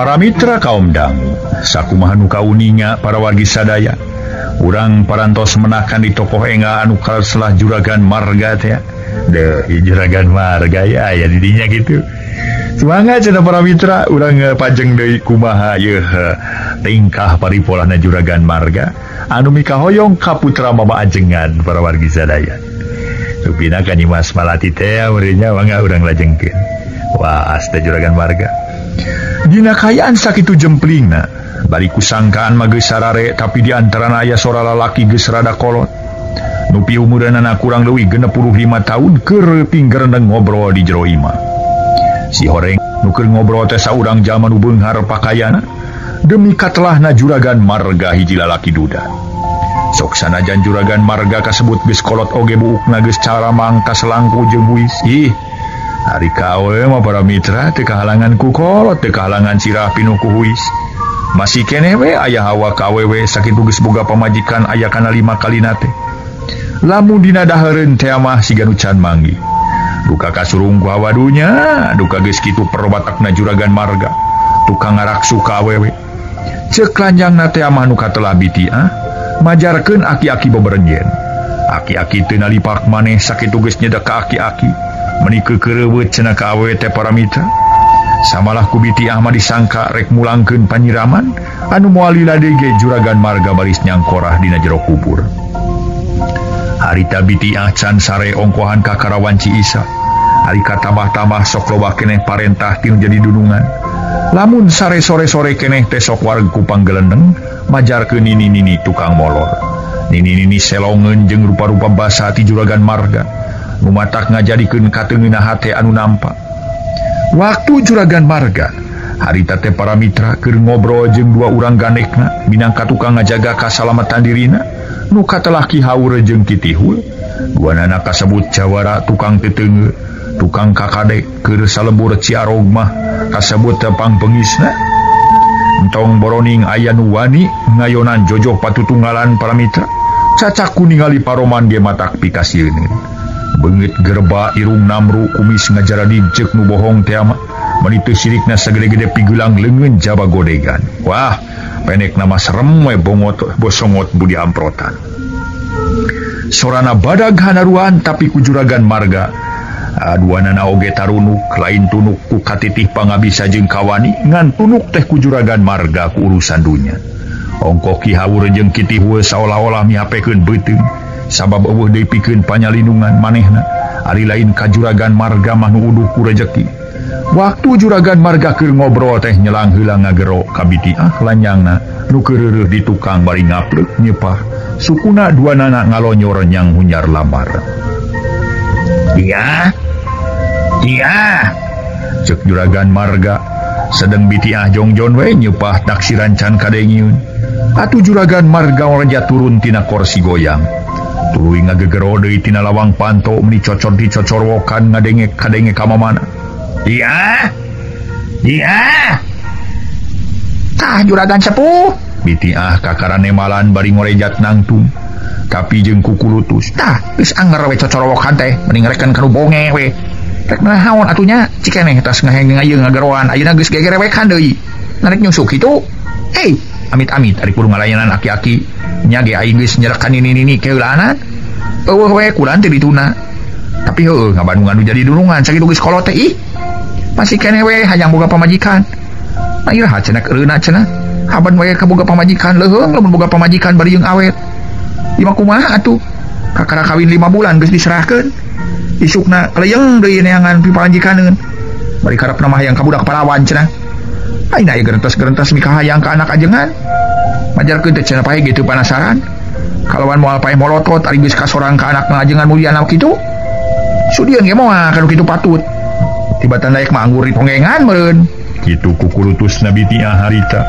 para mitra kaum dangu sakumaha nu kauninga para wargi sadaya urang parantos menakan di tokoh enga anu kalah juragan marga teh juragan marga ya didinya gitu semangat cenah para mitra urang pajeng deui kumaha yeuh tingkah paripolana juragan marga anu mikahoyong ka putra mama ajengan para wargi sadaya rupina ka Nyimas Malati teh urangnya mangga urang lajengkeun wah asta juragan marga dina kayaan sakitu jemplingna bari kusangkaan mah geus sarare tapi di antarana aya sora lalaki geus rada kolot nu piumureunana kurang leuwih 65 tahun keur pinggerendeng ngobrol di jero imah si horeng nu keur ngobrol teh saurang jalma nu beunghar pakaiana demi katelahna juragan marga hiji lalaki duda sok sanajan juragan marga kasebut geus kolot oge buukna geus caramang ka selangku jeung huis hari kawe mah para mitra teu kahalangan ku kolot teu kahalangan sirah pinuh ku huis masih keneh we aya hawa ka awewe sakitu geus boga pamajikan aya kana 5 kalina teh lamun dina daheureun teh mah siga nu can manggi duka kasurung ku hawadunya duka geus kitu perwatakna juragan marga tukang ngaraksu ka awewe ceuk lanjangna teh mah nu katelah biti majarkeun aki-aki beberenjen aki-aki teu nalipak maneh sakitu geus nyedak ka aki-aki menikeu keureuweut cenah ka awewe teh para mitra samalah ku biti mah disangka rek mulangkeun panyiraman anu moal ladege juragan marga baris nyangkorah dina jero kubur harita biti can sare ongkohan ka Karawan Ciisa hari katambah-tambah sok loba keneh parentah tinu jadi dunungan lamun sare sore-sore keneh teh sok wareg ku panggelendeng majarkeun nini-nini tukang molor nini-nini selongeun jeung rupa-rupa basa ti juragan marga nu matak ngajadikeun kateungeunna hate anu nampak waktu juragan marga harita teh para mitra keur ngobrol jeung dua urang gandekna minangka tukang ngajaga kasalamatan dirina nu katelah Ki Haur jeung Ki Tihul duanana kasebut jawara tukang teteungeu tukang kakade keur salembur Ciarog mah kasebut tepang pengisna entong boroning aya nu wani ngayonan jojog patutunggalan para mitra cacak kuningali paroman ge matak pikasieun beungeut gerba irung namru kumis ngajaradi ceuk nu bohong teh mah menitu sirikna sagede-gede pigulang leungeun jaba godegan wah penek nama serem we bosongot budi amprotan sorana badag hanaruan tapi ku juragan marga aduanana oge tarunuk lain tunuk ku katitih pangabisa jeung kawani ngan tunuk teh ku juragan marga ku urusan dunya ongko Ki Haur jeung Ki Tihul saolah-olah mihapekeun beuteung sabab eueuh deui pikeun panyalindungan manehna ari lain ka juragan marga mah nu uduh ku rejeki waktu juragan marga keur ngobrol teh nyelang heula ngagero ka biti lanjangna nu keureuh di tukang bari ngapleuk nyepah sukuna duanana ngalonyor nyang hunyar lamar iya ceuk juragan marga sedeng biti jongjon we nyepah taksiran can kadengieun atuh juragan marga oreja turun tina kursi goyang tuluy ngagegero deui tina lawang panto meni cocor-dicocorwokan ngadenge-kadenge ka mamana iya tah juragan sepuh biti kakarane malan bari ngorejat nangtung tapi jeung kukulutus tah geus anger we cocorwokan teh mending rekeun kanu bonge we rek naon atunya cikeneh tas ngayeung ngageroan ayeuna geus gegerewekan deui narek nyusuk kitu hei amit-amit ari kudu ngalayanan aki-aki nya ge aing geus nyerekan nini keulanan eueuh we kulan teh dituna tapi heueuh ngabandung anu jadi dulungan sakitu geus kolot teh ih masih keneh we hayang boga pamajikan iraha cenah eureuna cenah haban we kaboga pamajikan leuheung lamun boga pamajikan bari jeung awet ieu kumaha atuh kakara kawin 5 bulan geus diserahkeun isukna leuyeung deui neangan pipamajikanneun bari karepna mah hayang ka budak Palawan cenah ayeuna aya gerentes-gerentes mika hayang ka anak ajengan majarkeun teh cenah pae gitu penasaran kalawan moal pae molotot ari geus kasorang ka anak ajengan mulyana kitu sudieun ge moal kanu kitu patut tibatan daek mah anggur ditonggengan meureun kitu kukulutusna biti harita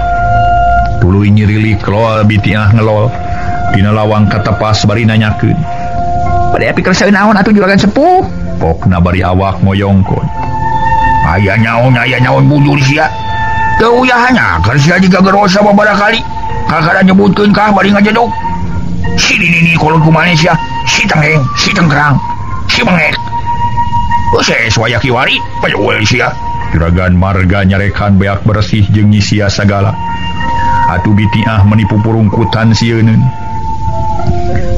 tuluy nyirilik lol biti ngelol dina lawang katepas bari nanyakeun bade pikir saeun naon atuh juragan sepuh pokna bari awak moyongkon aya nyaon bujur sia teu uyahnya kerja jiga geros sababaraha kali kakara nyebutkeun kah bari ngajedog si nini kolot ku Malaysia si tengeng si tenggerang si bengek sesuai kiwari pajuwe sia Juragan marga nyarekan beak bersih jeung nyisia sagala. Atuh Bitiah menipu purungkutan sieun.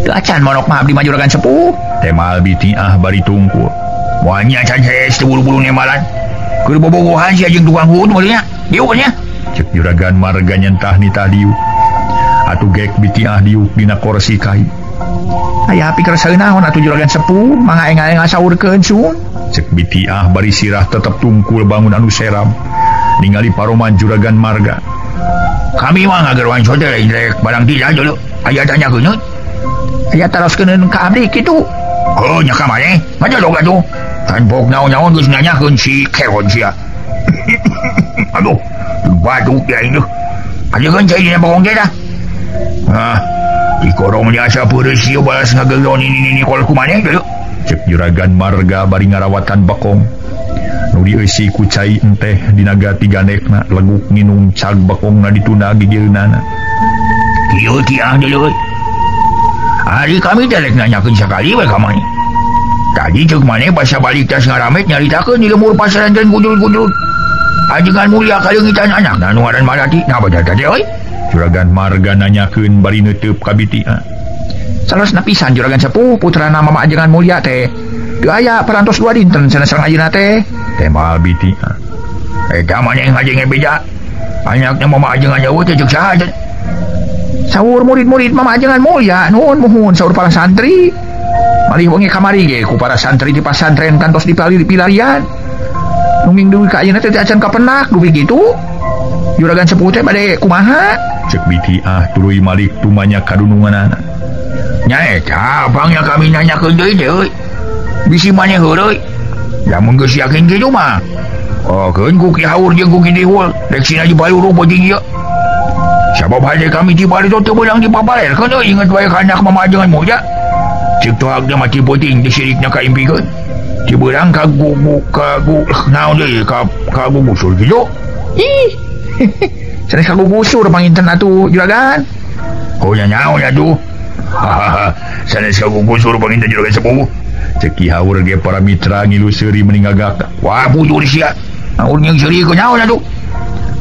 Teu acan monok mah abdi mah juragan sepuh. Temal Bitiah bari tungkul. Moal nya acan saes teu bulu-bulu nemalan. Keur bobogohan sia jeung tukang hud moal nya. Diuk nya. Cek juragan marga nyentah nitah diuk. Atuh gek Bitiah diuk dina kursi kai. Aya pikir saeunaon atuh juragan sepuh mangga engal ngasaurkeun sun. Cek Bitiah bari sirah tetep tungkul bangun anu seram. Ningali paroman juragan marga. Kami mah ngagerwan sote rek barang tidak dulu. Aya tanya keun. Aya taroskeun ka abdi kitu. Oh nya ka maneh. Mah dog atuh. Kan pok naon-naon geus nanyakeun si keron sia. Aduh, batuk ya ini. Aja kan cai dina bawang teh dah. Di korong dia asa peureuh ieu balas ngageulon ini kol ku maneh dulu. Cek juragan marga bari ngarawatan bakong. Nu dieusi ku cai enteh dina gati ganekna leguk nginung cag bakongna dituna gigireunana. Ieu tiang deuleu. Ari kami teh rek nanyakeun sakali we ka maneh. Tadi ceuk maneh basa balik tas ngaramet nyaritakeun di lemur pasaran dan gundul-gundul. Ajengan mulia kaleungitan anakna nu ngaran Malati. Nah baca teh euy. Juragan marga nanyakeun bari neuteub ka Bitiah. Salosna pisan juragan sepuh putrana mama ajengan mulia teh. Teu aya parantos 2 dinten sanesang ayeuna teh. Temal Bitiah. Eta maneh ngajenge beda. Anakna mama ajengan jauh teh ceuk saha. Saur murid-murid mama ajengan mulia nuhun muhun saur para santri. Malih wengi kamari ge ku para santri di pasantren kantos dipilarian. Nunging deui ka ayeuna teh acan kapenak duwi kitu. Juragan sepuh teh bade kumaha? Cek Bitiah tuluy malik tumanya kadununganana. Nya eta abangnya kami nanyakeun deui teh euy. Bisi maneh heureuy. Lamun geus yakin kitu mah. Oh keun ku Ki Haur jeung ku Ki Dihul rek sina di Baluru beuting ieu. Sabab hade kami ti bari teu beunang dipapalerkeun euy inget wae ka anak mama ajengan mulia. Cik tohagna mati beuting disirikna kaimpikeun. Ti beurang ka gugu naon deui ka gugusul kitu. Ih. Sanes ka gugusur panginten atuh juragan. Oh nya naon atuh. Sanes ka gugusur panginten juragan sepuh. Cek Ki Haur ge para mitra ngilu seuri meningagak. Wah putur sia. Haur nyeng seuri ku naon atuh.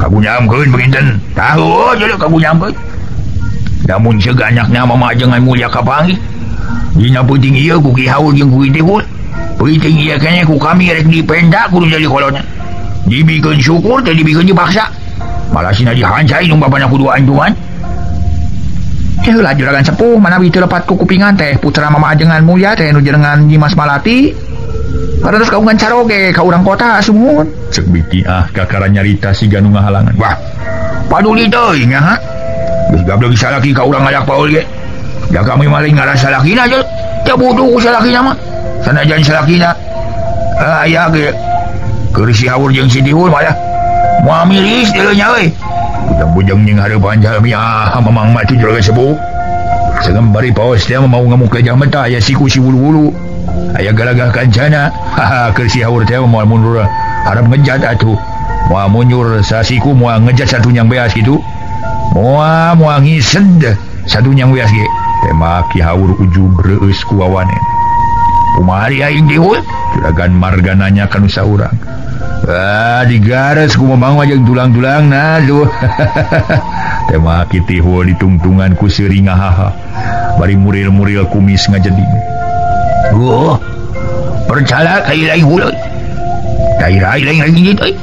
Kagunyamkeun panginten. Tahu jadi kagunyamkeun. Namun ceuk anakna mama ajengan mulia kapanggih. Dina peuting ieu ku Ki Haur jeung ku Ki Dihul. Peuting ieu keneh ku kami rek dipenda kudu jadi kolona. Dibikeun syukur teh dibikeun dipaksa. Malah sina dihancai nu babana kudu anjuan. Heula juragan sepuh manawi teu lepat ku kupingan teh putra mama ajengan mulia teh nu jenengan Nyimas Malati. Parantos kaungan caroge ka urang kota sumuhun. Cek Bitiah kakara nyarita siga nu ngahalangan. Wah, paduli teuing nya ha. Geus gablek salaki ka urang ngadak paul ge. Da kami maling ngaran salakina je. Teu butuh ku salakina mah. Sanajan salakina aya ge keur si Haur jeung si Dihul mah moal miris deuleu nya euy. Bujang-bujang jeung hareupan jalmi mamang mah tu juragan sepuh. Segem bari paos teh mau ngamuk gajah mentah aya siku si wulu-wulu. Aya galagah kancana. Keur si Haur teh moal mundur harap ngejat atuh. Moal mundur sasiku moal ngejat satu nyang beas kitu. Moal ngised satu nyang beas ge. Tema Ki Haur ujub reueus ku wawanen. Kumari aing Dihul? Juragan marga nanya ka nu saurang. Digares ku mamang jeung tulang-tulangna tuh. Tema Ki Dihul ditungtungan ku seuri ngahaha. Bari muril-muril kumis ngajeding. Percaya ka ilaing hul. Daerah ilaing gigit euy.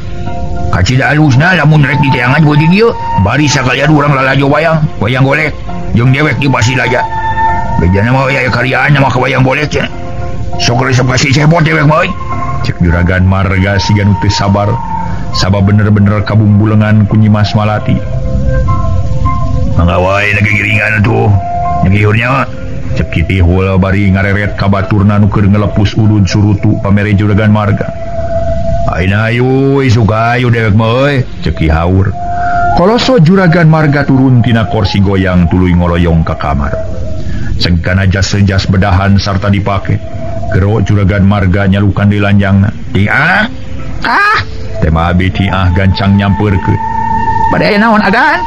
Kacida alusna lamun rek diteangan beuting ieu, bari sakalian urang lalajo wayang golek jeung dewek di Basilaja. Bejana mah aya karyaan mah ka wayang golek cenah. Sok resep kasih cebot dewek mah euy. Cek juragan marga siga nu teu sabar. Sabab bener-bener kabumbulengan ku Nyimas Malati. Mangga wae nagigiringan atuh. Nyagiurnya mah. Cek Ki Dihul bari ngareret ka baturna nu keur ngelepus udun surutu pamere juragan marga. Aina ayu isukayu dewek mah euy. Cek Ki Haur. Koloso juragan marga turun tina kursi goyang tuluy ngoroyong ka kamar. Cengkana jas-jas bedahan sarta dipake. Gero juragan marga nyalukan di lanjangna. Tiah. Tema Bitiah gancang nyampeurkeun. Bade aya naon agan?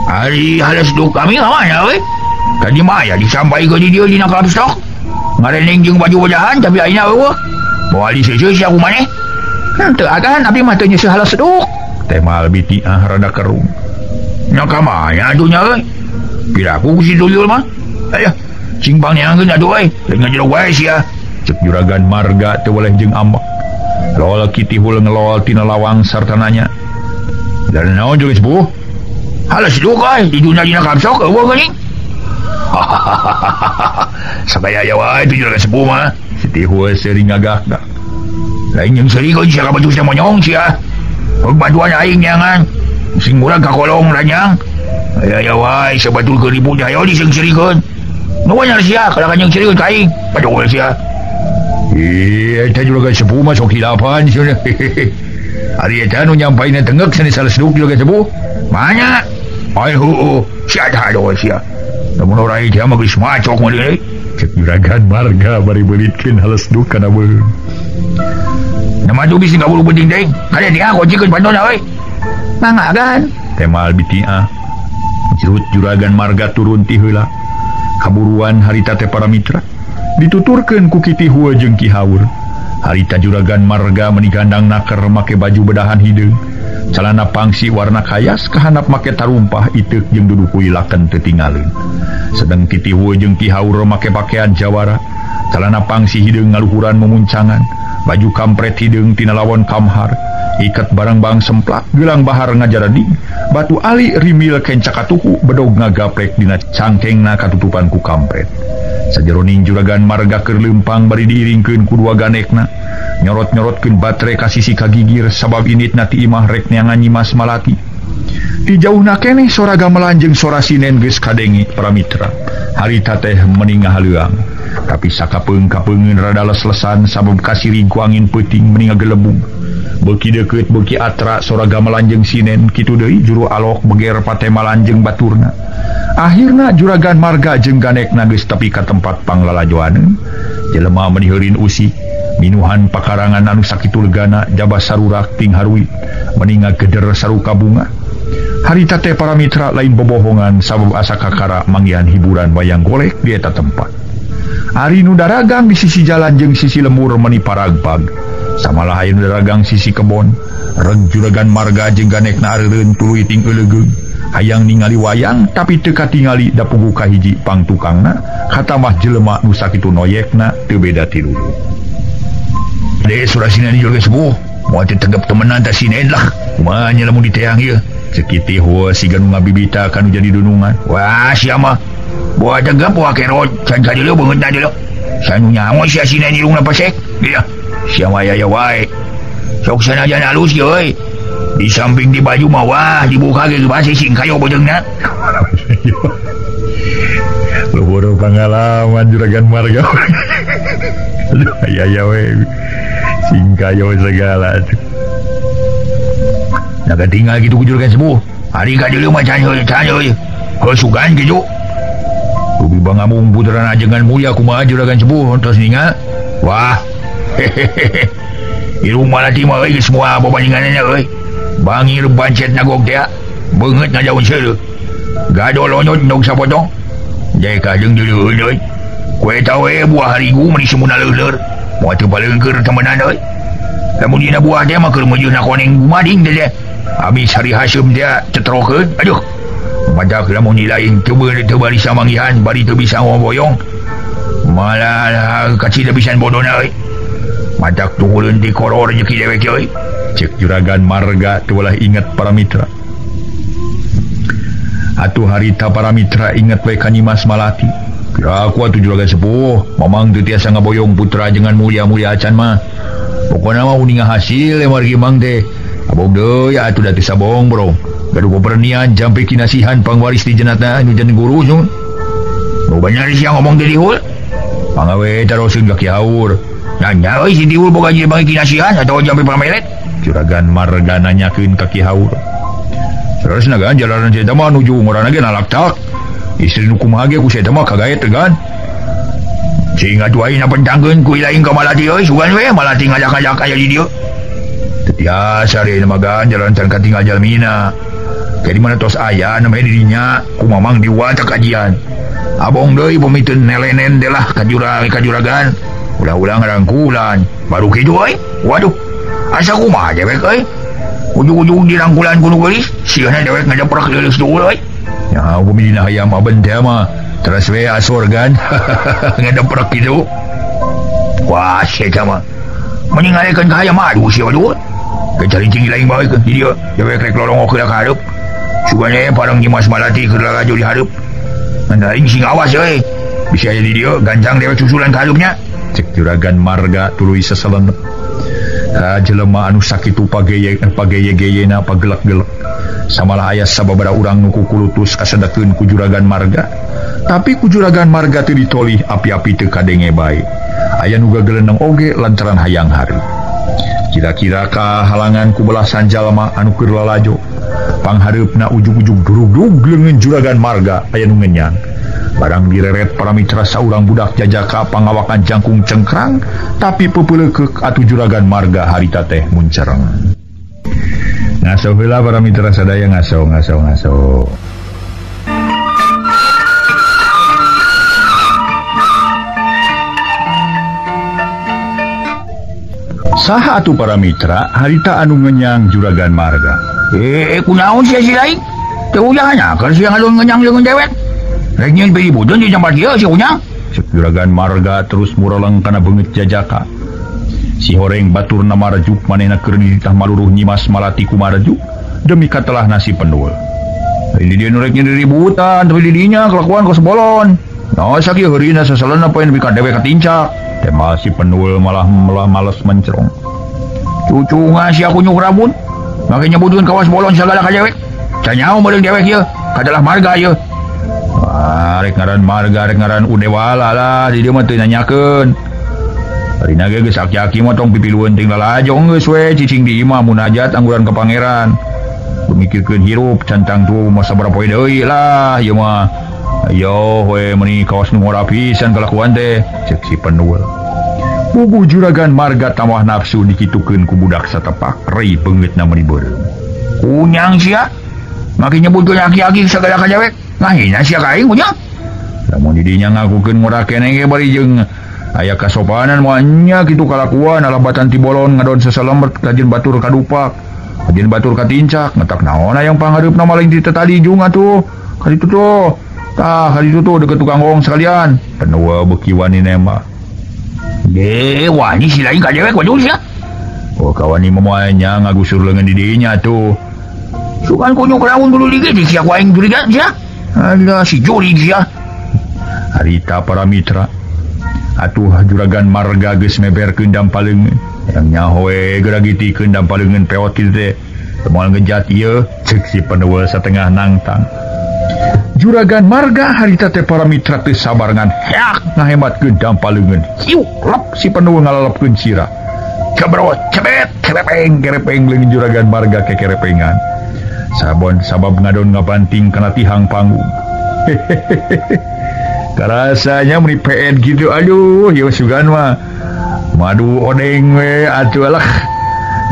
Ari halas duk kami kamana we? Kadi maya disampaikeun di dieu dina Clubstock. Ngareneng jeung baju wajahan tapi ayeuna eueuh. Moal diseuseus aku maneh. Teu agan abi mah teu nyeuseum halas seduk. Teh mal bitiah rada kerung. Nya ka mana atuh nya euy. Piraku ku si tuyul mah. Aya, cing pangeangkeun atuh euy. Lain ngajero wae sia. Cek juragan marga teu weleh jeung ambek. Lol kitihul ngelol tina lawang sarta nanya. Dan naon jeung sepuh? Halas seduk euy, diduna dina kapsok eueuh geuning. Sabaya ya wae tu juragan sepuh mah. Kitihul sering ngagakdak. Lain yang serigeuy sia ka batus teh monyong sia. Bantuan aing nyangan. Sing urang ka kolong ranyang. Aya wae sabatul ke ribut hayo di sing serigeuy. Nu nya sia kalau kan yang serigeuy ka aing. Padahal sia. Eta juragan sepuh mah sok hilapan sia. Ari eta nu nyampaina tenggek seni salah seduk juragan sepuh. Manya? Ai heueuh, sia dah doa sia. Namun orang dia mah geus macok mah deui. Cek juragan marga bari beulitkeun halas seduk kana beun. Nama tu bisa kabulu penting deh. Kalian dia kau jikun pandona oi. Mangga kan. Temal bitiah. Jirut juragan marga turun ti heula. Kaburuan harita teh para mitra. Dituturkeun ku Kitihul jeung Ki Haur. Harita juragan marga meuni gandang naker make baju bedahan hideung. Calana pangsi warna kayas kahandap make tarumpah iteuk jeung duduh kuilaken teu tingalin. Sedeng Kitihul jeung Ki Haur make pakaian jawara. Calana pangsi hideung ngaluhuran memuncangan. Baju kampret hideung tina lawon kamhar, ikat barang bang semplak, gelang bahar ngajaradi, batu ali rimil kencakatuhu bedog ngagaplek dina cangkengna katutupan ku kampret. Sajeroning juragan marga keur leumpang bari diiringkeun ku dua ganekna, nyorot-nyorotkeun batre ka sisi kagigir sabab initna ti imah rek neangan nyimas malati. Di jauhna keneh sora gamelan jeung sora sinen geus kadenge para mitra. Harita teh mening ngahaleuang. Tapi sakapeung-kapeungeun rada les-lesan sabab kasiring ku angin peuting mening ngagelebung. Beuki deukeut beuki atra sora gamelan jeung sinen kitu deui juru alok beger patemalan jeung baturna. Akhirna juragan marga jeung ganekna geus tepi ka tempat panglalajoaneun. Jelema meuni heurin usik, minuhan pakarangan anu sakitu legana jabah sarurak ting harui mening ngageder saruka bunga. Harita teh para mitra lain bobohongan sabab asa kakara manggihan hiburan wayang golek di eta tempat. Ari nu daragang di sisi jalan jeung sisi lemur meuni paragbag. Samalah aya nu daragang sisi kebon. Reg juragan marga jeung ganekna areureun tuluy ting eulegeung. Hayang ningali wayang tapi teu katingali da puguh ka hiji pangtukangna, katamah jelema nu sakitu noyekna teu beda ti dulu. De surasina ni juragan sepuh, moal teu tegep temenan ta sinen lah. Kumaha nya lamun diteang ieu? Cek Kitihul siga nu ngabibita kanu jadi dunungan. Wah, sia mah buah tegap buah kerot can kadeu beungeut na deuleu. Sanu nyaho sia sinen irungna pasek. Iya. Sia mah aya wae. Sok sanajan halus ye euy. Di samping di baju mah wah dibuka ge pasti sing kayo bojeungna. Luhur pangalaman juragan marga. Aduh aya we. Sing kayo segala tuh. Naga tinggal gitu ku juragan sepuh. Hari ka deuleu mah can euy. Heusugan kitu. Ubi bangamung puteran ajengan mulia kumaha juragan sepuh tos ningal. Wah. Irung malati mah euy semua babandinganna euy. Bangir bancet nagog teh. Beungeut ngajaun seuleuh. Gado lonyot ndog sapotong. Jai ka jeung deuleuh euy. Koe tau we buah harigu meuni semuna leuleur. Moal teu baleungkeun temenan euy. Lamun dina buah teh mah keur meujeuhna koneng gumading teh. Abi sari hasem dia cetrokeun. Aduh. Madak lamun lain teu bari samanggihan bari teu bisa ngoboyong. Malah kacida pisan bodona euy. Madak tungguleun di koror rezeki dewek euy. Cek juragan marga teu ulah inget para mitra. Atuh harita para mitra inget we ka Nyimas Malati. Kira aku atuh juragan sepuh, mamang teu tiasa ngaboyong putra jangan mulia-mulia acan mah. Pokona mah uning hasil margi mang teh. Abong deui atuh da teu sabong bro. Gaduh bebernian jampe kinasihan pangwaris di jenatna anu jeung guru nyun. Nu banyak sia ngomong teh dihul. Pangawe taroseun ka Ki Haur. Nanya euy si dihul boga jadi bagi kinasihan atau jampe pamelet. Juragan marga nanyakeun ka Ki Haur. Terus nagan jalanan saya mah nuju ngorana ge nalaktak. Istri nu kumaha ge ku saya mah kagaet tegan. Cing atuh ayeuna pentangkeun ku ilaing ka Malati euy sugan we Malati ngajak-ngajak aya di dieu. Tetiasa re namagan jalan can katinggal jalmina. Jadi mana tos aya namanya dirinya ku mamang diwaca kajian. Abong deui pamiteun nelenen delah kajuragan. Ulang-ulang ngarangkulan baru kitu euy. Waduh. asa kumaha dewek ujung-ujung dirangkulan kuno gelis sieuna dewek ngadeprak leuleus dulu ya kumidina hayam aben teh mah terus we asorgan ngadeprak kitu wah sia mah mending ngarekeun ka hayam aduh sia aduh kecari-cari lain bae ke dia dewek rek lolong ke hareup sugana parang Dimas Malati keur lalajo di hareup andaing sing awas bisa jadi dia gancang dewek susulan ka hareupnya cek Juragan Marga tuluy seselenep ka jelema anu sakitu pageye-geyena pagelek-gelek samalah aya sababaraha urang nu kukulutus kasedekeun ku Juragan Marga tapi ku Juragan Marga teu ditolih api-api teu kadenge bae aya nu gageleneng oge lantaran hayang hari kira-kira kahalangan ku belasan jalma anu keur lalajo panghareupna ujug-ujug durug-durug leungeun Juragan Marga aya nu ngenyang barang direret para mitra saurang budak jajaka pangawakan jangkung cengkrang tapi pepeuleukek atuh Juragan Marga harita teh muncereng ngaso heula para mitra sadaya ngaso saha atuh para mitra harita anu ngenyang Juragan Marga kunaon sia si lain teu ujangannya keur sia ngalun ngenyang leungeun dewek rek nyeun piribudeun di tempat ieu si unyang Juragan Marga terus mureleng kana beungeut jajaka si horeng baturna Marjuk manehna keur dititah maluruh Nyimas Malati ku Marjuk demi katelah nasi pendul ini dia nu rek nyeun ributan tapi didinya kelakuan kos bolon nah sakieu heurina sasalana poe nepi ka dewek katincak tema si pendul malah males mencerong cucu ngasi aku nyuk rabun make nyebutkeun kawas bolon sagala ka dewek canyaho meuleuh dewek ieu kadalah Marga ieu rek ngaran Marga rek ngaran Udewala lah di dieu mah teu nanyakeun harina ge geus aki-aki mah tong pipilueun ting lalajong geus we cicing di imah munajat angguran ka pangeran mikirkeun hirup cantang tuh mah sabaraha poe deui lah ieu mah ayo we meuni kaos nu ngora pisan kalakuan teh cek si Pendul bubuh Juragan Marga tamah nafsu dikitukeun ku budak satepak rei beungeutna meuni beureum kunyang sia make nyebutkeun aki-aki sagala ka dewek ngahina sia ka aing unyang lamun di dinya ngakukeun ngora keneh ge bari jeung aya kasopanan moal nya kitu kalakuan alabatan ti bolon ngadon sasalembet kajeun batur kadupak kajeun batur katincak ngetak naon aya panghareupna maling di tadi jeung atuh kaditu tuh kaditu tuh deket tukang ong sekalian penua beuki wani nema wani si lain ka dewek waduh sia kawani moal nya ngagusur leungeun di dinya tuh sukan kunyuk raun dulu dikit sia ku aing jurigan sia ada si juri sia harita para mitra atuh Juragan Marga geus meberkeun dampaleungeun yang nyahoe geragitikeun dampaleungeun peot kitu teh moal ngejat ieu ceuk si Peneuel satengah nangtang Juragan Marga harita teh para mitra teu sabar ngan heak ngahematkeun dampaleungeun hiu lep si Peneuel ngalalepkeun sirah cebrot cebet kerepeng leungeun Juragan Marga kekerepengan sabab ngadon ngabanting kana tihang panggung karasanya meuni PN gitu aduh ya sugan mah madu odeng we atuh lah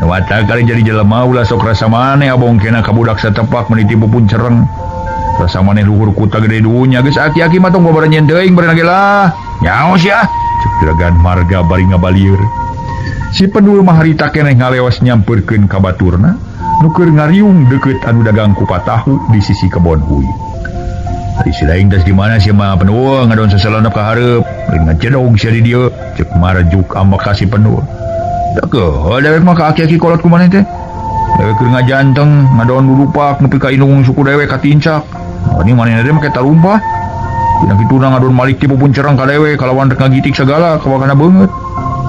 mata kali jadi jelema ulah sok rasa maneh abongkeuna ka budak satepak meuni ti pupun cereng rasa maneh luhur kuta gede dunya geus aki-aki mah tong babar nyen teuing bari nage lah nyaho sia Juragan Marga bari ngabalieur si Pendul mah harita keneh ngaleos nyampeurkeun ka baturna nu keur ngariung deukeut anu dagang kupat tahu di sisi kebon huy hari silaing das di mana sia mah Pendul ngadon sasalanep ka hareup lain ngacedog sia di dieu ceuk Marjuk amba kasih Pendul da keuh dewek mah ka aki-aki kolot kumaneh teh dewek keur ngajanteng ngadon dudupak nepi ka indung suku dewek katincak ini manehna teh make tarumpah dina kituna ngadon malik ti pupun cereng ka dewek kalawan rek ngagitik sagala kawakana beungeut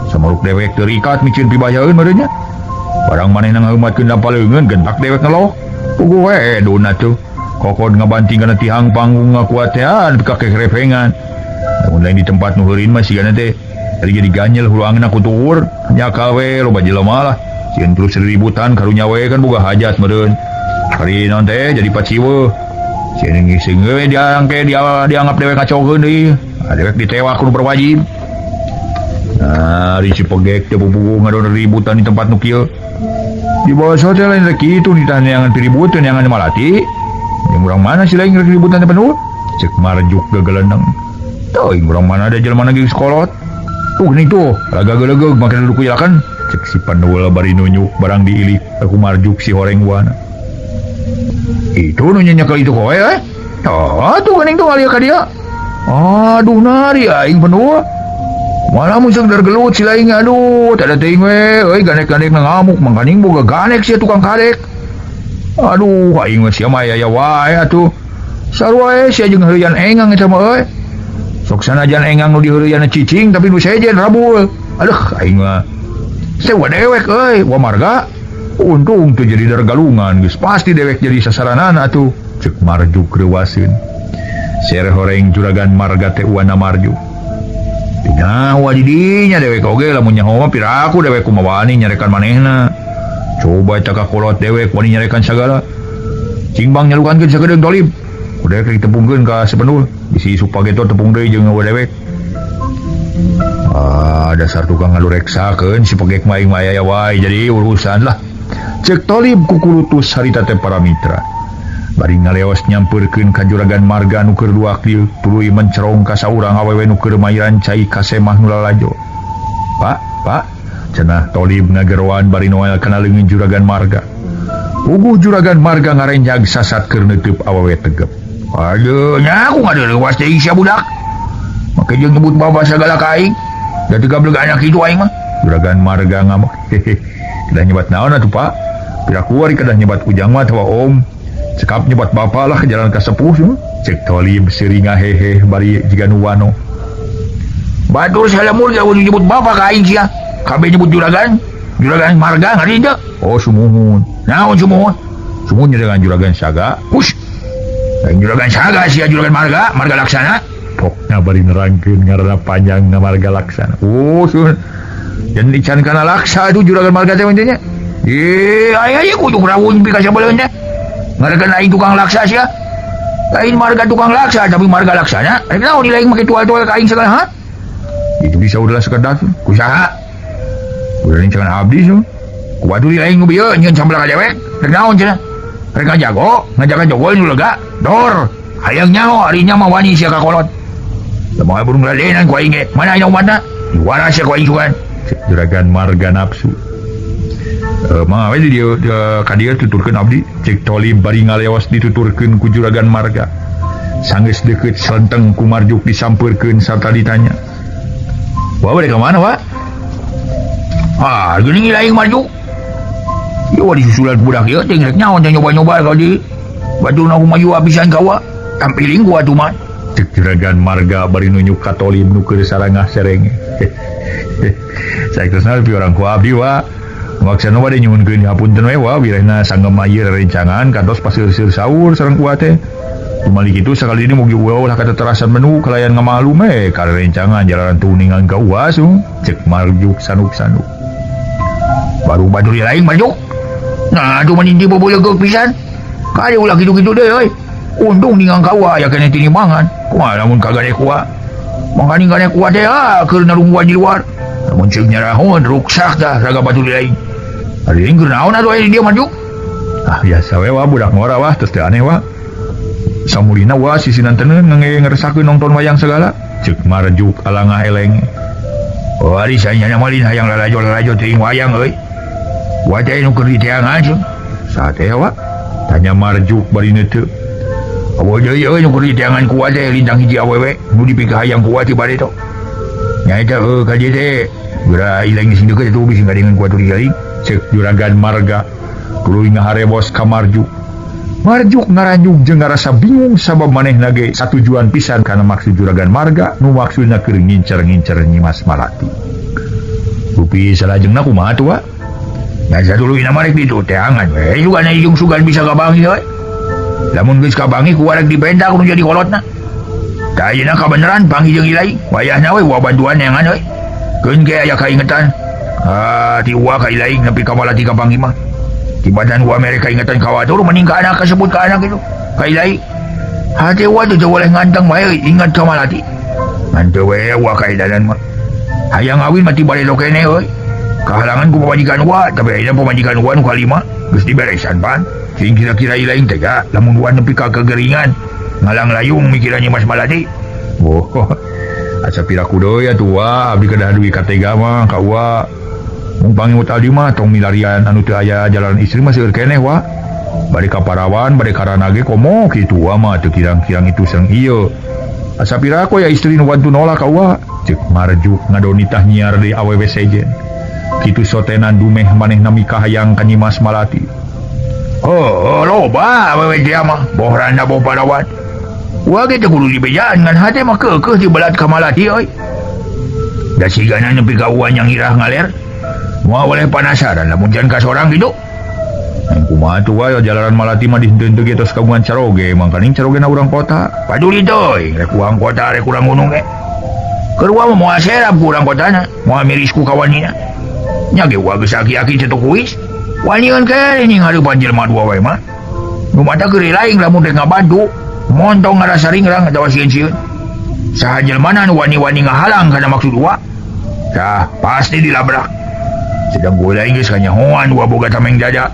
samaruk dewek teu rikat micin pibayaeun meureun nya barang manehna ngaheumatkeun dampaleungeun gentak dewek ngeloh puguh we dona tuh kokod ngabanting kana tihang panggung ngakuatean ka kerepengan lamun lain di tempat nu heureun mah sigana teh ari jadi ganyel huluangna ku tuhur nyakal we loba jelema lah sieun terus ributan karunya we kan boga hajat meureun ari naon teh jadi paciweuh sieun ngising we dianggap dewek ngacokeun deui dewek ditewak kudu berwajib nah di Cipegek teh bubuh ngadon ributan di tempat nu kieu di bawah hotel lain rek kitu ditanyangan piributan yang Malati yang urang mana si lain rek ributan teh penuh cek Marjuk gegeleneng teuing urang mana ada jelema geus kolot geuning tuh raga geuleug make duduk ilakan cek si Pandul bari nunjuk barang diilik aku marjuk si horeng wana. Itu nunya nyekel itu kowe tuh geuning tuh alia ka dia. Aduh nari aing Pandul. Malah musang dergelut si laing aduh tada teuing we euy ganek-ganek ngamuk mangkaning boga ganek sia tukang karek. Aduh aing we sia mah aya wae atuh. Sarua sia jeung heureuyan engang eta mah euy. Sok sanajan engang nu di heureuyan cicing tapi nu sejen rabul. Aduh aing mah sewa dewek euy wa marga. Untung teu jadi dargalungan geus pasti dewek jadi sasaranana atuh cek marjuk reuwaseun. Sere horeng juragan marga teh uana marjuk. Nyawa di dinya dewek oge lamun nyaho mah piraku dewek kumaha wani nyarekan manehna. Coba eta kakolot dewek wani nyarekan sagala. Cingbang nyalukankeun sagedeung Tolib. Udah rek tepungkeun ka Sependul, bisi supageto tepung deui jeung dewek. Dasar tukang ngalureksakeun si pegek maing maya wae jadi urusan lah. Cek Tolib kukulutus harita teh para mitra. Bari ngaleos nyampeurkeun ka juragan marga nu keur duak dieu, tuluy mencerong ka saurang awewe nu keur mairan cai kasemah nu lalajo. Pak, cenah Tolib ngageroan bari noel kana leungeun juragan marga. Puguh juragan marga ngarenjag sasat keur neuteub awewe tegep. Aduh, nya aku ngadeuleuwas teh sia budak. Make jeung nyebut baba sagala ka aing. Da teu gableg anak kitu aing mah. Juragan marga ngamuk. Kedah nyebat naon atuh Pak? Piraku ari kedah nyebat ujang mah tawa om. Cekap nyebat bapa lah ke jalan kasepuh semua. Cek Tolib seringa hehe bari jiga nuwano. Batur salamur gak boleh nyebut bapa ka aing sia. Kabe nyebut juragan marga ngari teu. Oh sumuhun. Naon sumuhun? Sumuhun dengan juragan saga. Hush. Lain juragan saga sia juragan marga laksana. Pokna bari nerangkeun ngaranna panjang na marga laksana. Oh sun. Jan dican kana laksa itu juragan marga teh nya. Aya kudu rawun pi ka sabeuleun teh. Ngarekan aing tukang laksa sia. Lain marga tukang laksa tapi marga laksana. Rek naon lain make tua-tua ka aing sagala ha? Itu bisa udah sekedar kusaha. Udah nincan abdi so. Kuadu aing nu bieu nyeun sambal ka dewek. Rek naon cenah? Rek ngajago, ngajakan jogo nu lega. Dor, hayang nyaho ari nya mah wani sia ka kolot. Lemah burung ladenan ku aing ge. Mana aya umatna? Diwara sia ku aing sugan. Juragan marga nafsu. Mah we dia ka dieu tuturkeun abdi cek Tolib bari ngaleos dituturkeun ku juragan marga. Sanggeus deukeut selenteng ku marjuk disampeurkeun sarta ditanya. Wah bade ka mana, Pak? Geuning laing marjuk. Ieu disusulan budak ieu teh rek nyaon teh nyoba-nyoba ka dieu. Baturna kumayu abisan kawa. Tampiling ku atuh mah. Cek juragan marga bari nunjuk ka Tolib nu keur sarangah serenge. Saektosna pi orang ku abdi wa. Maksana wade nyuhunkeun hapunten we wa wirehna sanggem ieu rerencangan kantos paseur-seur saur sareng kuat teh. Tumali kitu sakali ini mugi ulah kata terasan menu kalayan ngamalum ka rerencangan jalanan tuningan ka uas cek marjuk sanuk-sanuk. Baru badur lain marjuk. Nah, tu maninti bobolegek pisan. Kali ulah kitu-kitu deui euy. Untung ningang kawa ya kene tinimangan. Kumaha lamun kagade kuat. Mangkani gane kuat teh keur narungguan di luar. Lamun ceuk nyarahon ruksak dah raga batur lain. Ari ingkur naon atuh aya di dieu marjuk? Biasa we wa budak ngora wah terus teu aneh wa. Samurina wa sisinan teneun ngangge nonton wayang segala. Ceuk marjuk alangah eleng. Ari sanya malin hayang lalajo teuing wayang euy. Wa teh nu keur diteangan sateh wa. Tanya marjuk bari neuteu. Awo deui euy nu keur diteangan ku wa teh lintang hiji awewe nu dipikah hayang ku wa ti bade to. Nya eta ka dieu teh geura ileng sing deukeut atuh bisi ngadengeun ku atuh digaling. Cek juragan marga tuluy ngaharebos ka marjuk. Marjuk ngaranjuk jeung ngarasa bingung sabab manehna ge satujuan pisan kana maksud juragan marga nu maksudna keur ngincer-ngincer Nyimas Malati. Rupi salajengna kumaha tuh wa? Nya saduluy na marek ditu teangan we juga na ijung sugan bisa kabangi we. Lamun geus kabangi ku wareg dipenta kudu jadi kolotna. Da ayeuna kabeneran panggih jeung ilai wayahna we wa bantuan neangan we. Keun ge aya kaingetan. Ti uwa ka ilai nepi ka Malati kabangi mah. Di badan wa mereka ingatan kawatur mending ka anak kasebut ka anak itu ka ilai. Hati wa tu boleh ngantang wae ingat ka Malati. Ngan we wa ka idanan mah. Hayang awin mati bale lo kene euy. Kahalangan ku pamajikan wa tapi ayeuna pamajikan wa nu kalima geus diberesan pan. Sing kira-kira ilai teh lamun wa nepi ka kegeringan ngalang layung mikirannya Mas Malati. Asa piraku deui atuh wa abdi kedah duwi katega mah ka wa. Mung tadi mah tong milarian anu teu aya jalan istri mah seueur keneh wa. Bade ka Parawan, bade karana ge komo kitu wa mah teu kirang-kirang itu sareng ieu. Asa pirako ya istri nu bantu nolak ka wa. Ceuk Marjuk ngadoni tah nyiar di awewe sejen. Kitu sotenan dumeh manehna mikah hayang ka Nyimas Malati. Oh, loba awewe dia mah bohranda boh Parawan. Wa ge teu kudu dibejaan ngan hate mah keukeuh di belat ka Malati euy. Da sigana nepi ka uan yang irah ngaler. Moal boleh penasaran lamun jan ka sorang kitu. Kumaha tuh wae jalanan Malati mah dihenteu ge tos kagungan Caroge, mangkaning Carogena urang kota. Paduli teuy, rek urang kota rek urang gunung ge. Keur mah moal serap ku urang kotana, moal miris ku kawanina. Nya ge wa geus aki-aki teu kuis. Wanieun kene ning hareupan jelema dua wae mah. Nu mata keur laing lamun rek ngabantu, montong ngarasa ringrang atawa sieun-sieun. Saha jelmana nu wani-wani ngahalang kana maksud wa? Tah, pasti dilabrak. Sedang gue lain geus kanyahoan dua boga tameng dada.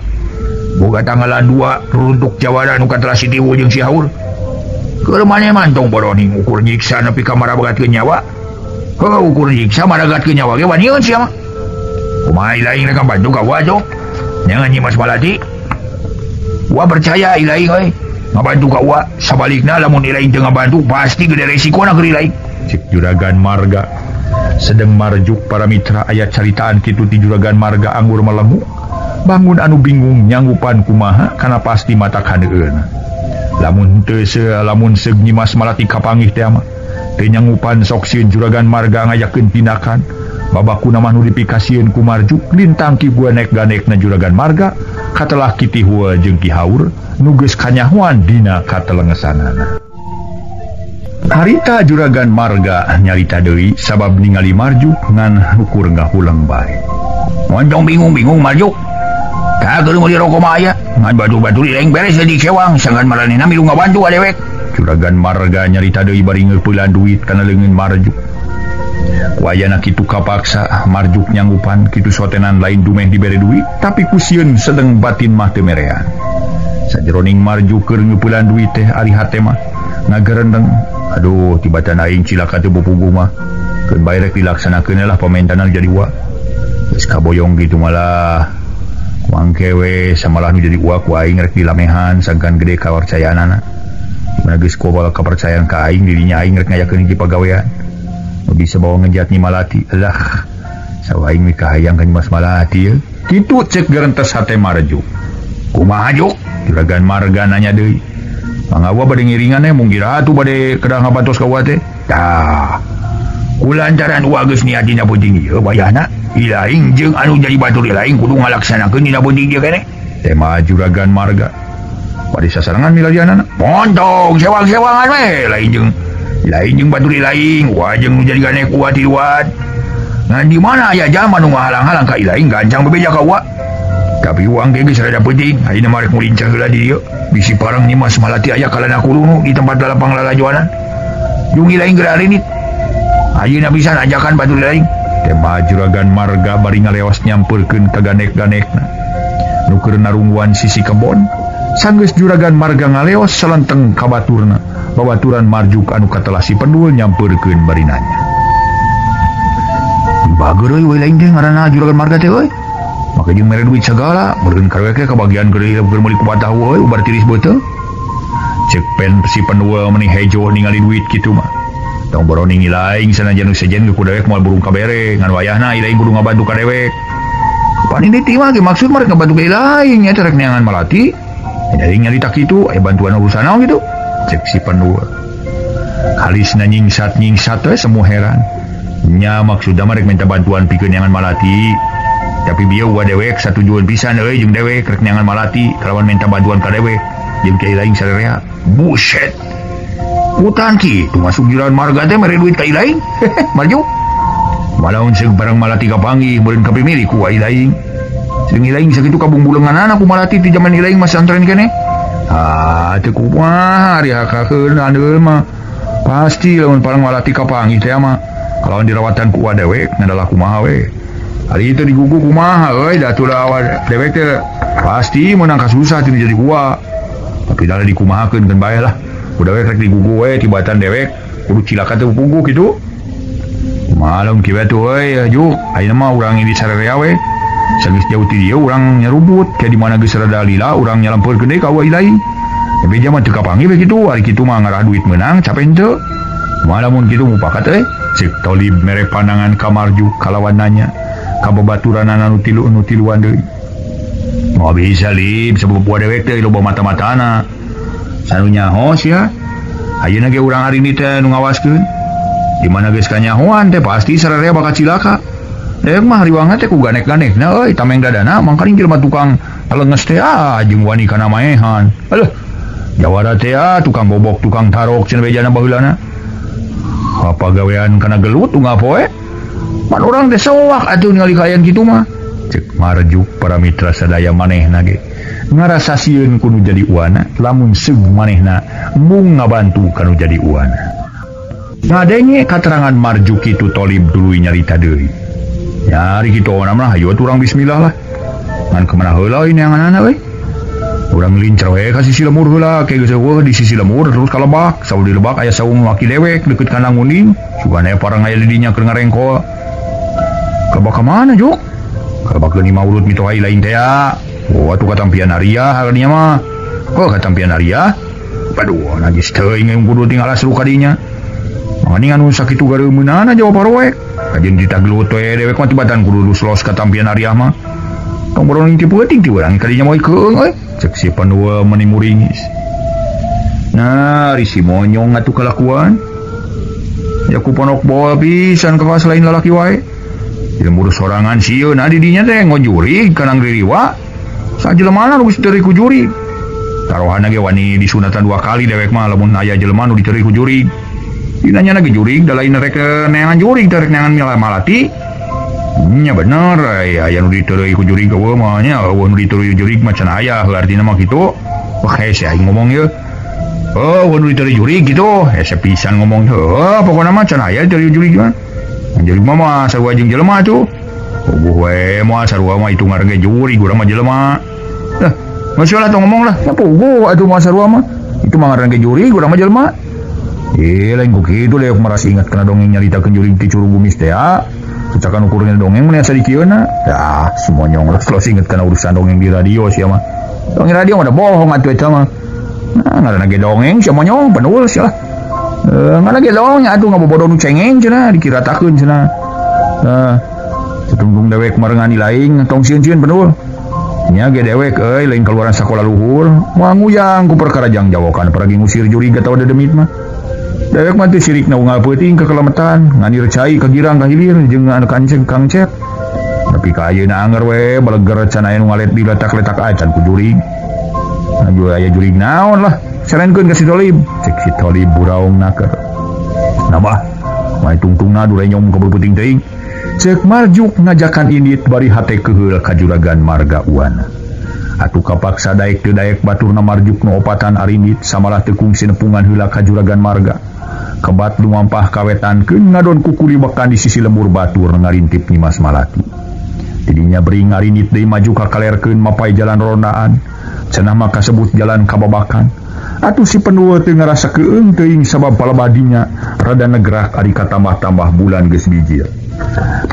Boga tanggalan dua runtuk jawara nu katelah si Tiwu jeung si Haur. Keur maneh mantong boroning ukur nyiksa nepi ka maragatkeun nyawa. Heuh ukur nyiksa maragatkeun nyawa ge wanieun sia mah. Kumaha ilaing rek bantu ka wa jong? Nyangan Nyimas Malati. Wa percaya ilaing euy. Ngabantu ka wa sabalikna lamun ilaing teu ngabantu pasti gede resikona keur ilaing. Cik Juragan Marga. Sedang Marjuk para mitra ayat caritaan kitu ti Juragan Marga anggur melengu. Bangun anu bingung nyanggupan kumaha kana pasti mata kadeueun. Lamun teu lamun seug Nyimas Malati kapanggih teh mah. Teu nyanggupan sok sieun Juragan Marga ngayakeun tindakan. Babakuna mah nu dipikasieun ku Marjuk lintang ki ganek-ganekna Juragan Marga katelah Ki Tihua jeung Ki Haur nu geus kanyahoan dina katelengesanana. Harita Juragan Marga nyarita deui sabab ningali Marjuk ngan ukur ngahulang bae. Montong bingung-bingung Marjuk. Tah keur meuli rokok mah aya, ngan batu-batu ilaing beres di kewang sangan maranehna milu ngabantu adewek. Juragan Marga nyarita deui bari ngeupeulhan duit kana leungeun Marjuk. Wayana kitu kapaksa Marjuk nyanggupan kitu sotenan lain dumeh dibere duit tapi kusieun sedeng batin mah teu merean. Sajeroning Marjuk keur ngeupeulhan duit teh ari hate mah ngagerendeng. Aduh, tibatan aing cilaka teu bopuguh mah. Keun bae rek dilaksanakeun lah pamentanan jadi wa. Geus kaboyong gitu malah. Mangke we samalah nu jadi wa ku aing rek dilamehan sangkan gede kawarcayaanana. Dimana geus kobal kapercayaan ka aing dirinya aing rek ngayakeun hiji pagawean. Nu bisa bawa ngejat ni Malati. Alah. Sawa aing mikah hayang ka Nyimas Malati ye. Kitu cek gerentes hate Marjuk. Kumaha Juk? Juragan Marga nanya deui. Mangawa bade ngiringan mung gira atuh bade kedah ngabantos ka wa teh. Tah. Kulantaran wa geus niat dina penting ieu bayana, ilaing jeung anu jadi batur ilaing kudu ngalaksanakeun dina penting ieu keneh. Tema Juragan Marga. Bade sasarangan milarianana. Montong sewang-sewangan we lain jeung batur ilaing, wa jeung nu jadi ganek wa ti luar. Ngan di mana aya jalma nu ngahalang-halang ka ilaing gancang bebeja ka wa. Tapi uang ge geus rada penting, ayeuna mah rek mulincah heula di dieu. Bisi parang Nyimas Malati aya kalana kulunu di tempat lapang lalajoanan. Jeung ilaing geura rinit. Ayeuna bisa ajakan batur ilaing. Tema Juragan Marga bari ngaleos nyampeurkeun ka ganek-ganekna. Nu keur narungguan sisi kebon, sanggeus Juragan Marga ngaleos salenteng ka baturna. Babaturan Marjuk anu katelah si Pendul nyampeurkeun bari nanya. Bager euy we lain teh ngaranna Juragan Marga teh euy. Maka jeung mere duit segala, beureun karewek ke bagian keur meuli kupatah euy ubar tiris beuteung. Cek pen si Pendul meuni hejo ningali duit kitu mah. Tong boroning ilaing sanajan nu sejen ku dewek moal burung kabere ngan wayahna ilaing kudu ngabantu ka dewek. Paniniti mah ge maksud mah rek ngabantu ka ilaing nya rek neangan Malati. Jadi nyarita kitu aya bantuan urusan naon gitu. Cek si Pendul. Kalisna nyingsat we semua heran. Nya maksudna mah rek minta bantuan pikeun neangan Malati. Tapi bieu wa dewek satujuan pisan euy jeung dewek rek neangan Malati kalawan minta bantuan ka dewek jeung ka ilaing sarerea. Buset. Utan kitu masuk Juragan Marga teh mere duit ka ilaing. Marjuk. Malaun seug barang Malati kapanggih meureun kapimili ku ilaing. Jeung ilaing sakitu kabungbuleunganana ku Malati ti jaman ilaing mah santren keneh. Ah, teu kumaha ari hakakeun andeul mah. Pasti lamun parang Malati kapanggih teh mah kalawan dirawatan ku dewek ngadalah kumaha we. Hari itu digugu kumaha euy da tulah dewek teh pasti meunang kasusah tinu jadi gua. Tapi dala dikumahakeun keun bae lah. Udah rek digugu we tibatan dewek kudu cilaka teu puguh kitu. malam kieu tuh juk ayeuna mah urang di sararea we sageus jauh ti dieu urang nyarubut ke di mana geus rada lila urang nyalampurkeun deui ka awai lain tapi jaman teu kapanggih begitu ari kitu mah ngarah duit menang capek henteu malamun kitu mupakat cek Tolib merek pandangan ka Marjuk kalawan nanya ka babaturan anu tiluan deui moal bisa lib sabab buah dewek teh loba mata-matana sanunya hos ya ayeuna ge urang hari ini teh nu ngawaskeun di mana geus kanyahoan teh pasti sararea bakal cilaka dewek mah riwangna teh ku ganek-ganekna euy tameng dadana mangkaring jelema tukang leungeus teh jeung wani kana maehan aleuh jawara teh tukang bobok tukang tarok cenah bejana baheulana apa gawean kana gelut unggal poe man urang teh soak atuh ningali kaayaan kitu mah cek Marjuk para mitra sadaya manehna ge ngarasasieun kudu jadi uana lamun seug manehna mung ngabantu kanu jadi uana ngadenge katerangan Marjuk kitu Tolib duluy nyarita deui nyari kitu mah hayu urang bismillah lah ngan kemana heula ini anganana we urang lincer we ka sisi lemur heula ke geus eueuh di sisi lemur terus ka Lebak saur di Lebak aya saung laki dewek deukeut kana nguning sugana parang aya di dinya keur ngarengkol ka Lebak ka mana juk ka Lebak geuni maulud mitohai lain teh oh atuh katampian Arya haranya mah katampian Arya paduh nagis teuing kudu tinggal asru ka dinya mangani anu sakitu gareumeunana jawab paroek kajeun ditaglut we dewek mah tibatan kudu los katampian Arya mah tong borong ti peuting ti urang ka dinya moal keung euy cek si Panua menimuringis nah risi monyong atuh kalakuan ya ku ponok bol pisan ka lain lalaki wae ilmu sorangan sieun adi dinya teh ngojuri kana ngiriwa sajelema nu geus teureuk ku juri tarohanna ge wani disunatan 2 kali dewek mah lamun aya jelema nu diteureuk ku juri dinanya lagi juri da lain rek neangan juri rek neangan malati nya bener aya nu diteureuk ku juri ka mah nya nu diteureuk juri mah can aya artina mah kitu wah hese aing ngomong ye nu diteureuk juri kitu hese pisan ngomong pokona mah can aya diteureuk juri mah jadi mama sarua jeung jelema tuh buh we moal sarua mah itu ngarange juri urang mah jelema lah masalah tong ngomong lah ya puguh atuh mah sarua mah itu mah ngarange juri urang mah jelema lain ku kitu deh merasa ingat kana dongeng nyaritakeun juri ti Curug Bumis teh cacakan ukurnya dongeng mana asa dikieuna ya semuanya terus inget kana urusan dongeng di radio sia mah dongeng radio mah bohong atuh eta mah ngaranna ge dongeng semuanya penuh sia lah ngaranna ge dongeng atuh ngabobodo nu cengeng cenah dikiratakeun cenah setungtung dewek marengani lain tong sieun-sieun penuh nya ge dewek euy lain keluaran sakola luhur moal nguyang ku perkara jangjawokan peragi ngusir juri gatawa dedemit mah dewek mah teh sirikna unggal peuting ka kelemetan ngani recai ka girang ka hilir jeung anu kanceng kangcek tapi ka ayeuna anger we baleger can aya nu ngalet diletak-letak acan ku jurig aju aya jurig naon lah sarenkeun ka si Tolib cek si Tolib buraung naker nabah mai tungtungna dulai nyom ka beuting teuing cek Marjuk ngajakan indit bari hate keheul ka juragan marga uana atuh kapaksa daek teu daek baturna Marjuk nu opatan arindit samalah teu kungsi nepungan heula ka juragan marga kebat lumampah kawetankeun ngadon kukuli bekan di sisi lembur batur ngarintip Nyimas Malati tidinya bering arindit deui maju ka kalerkeun mapai jalan rondaan cenah mah kasebut jalan kababakan atuh si Panua teu ngarasa keung teuing sabab palebadinya rada negerak ari katambah-tambah bulan geus bijil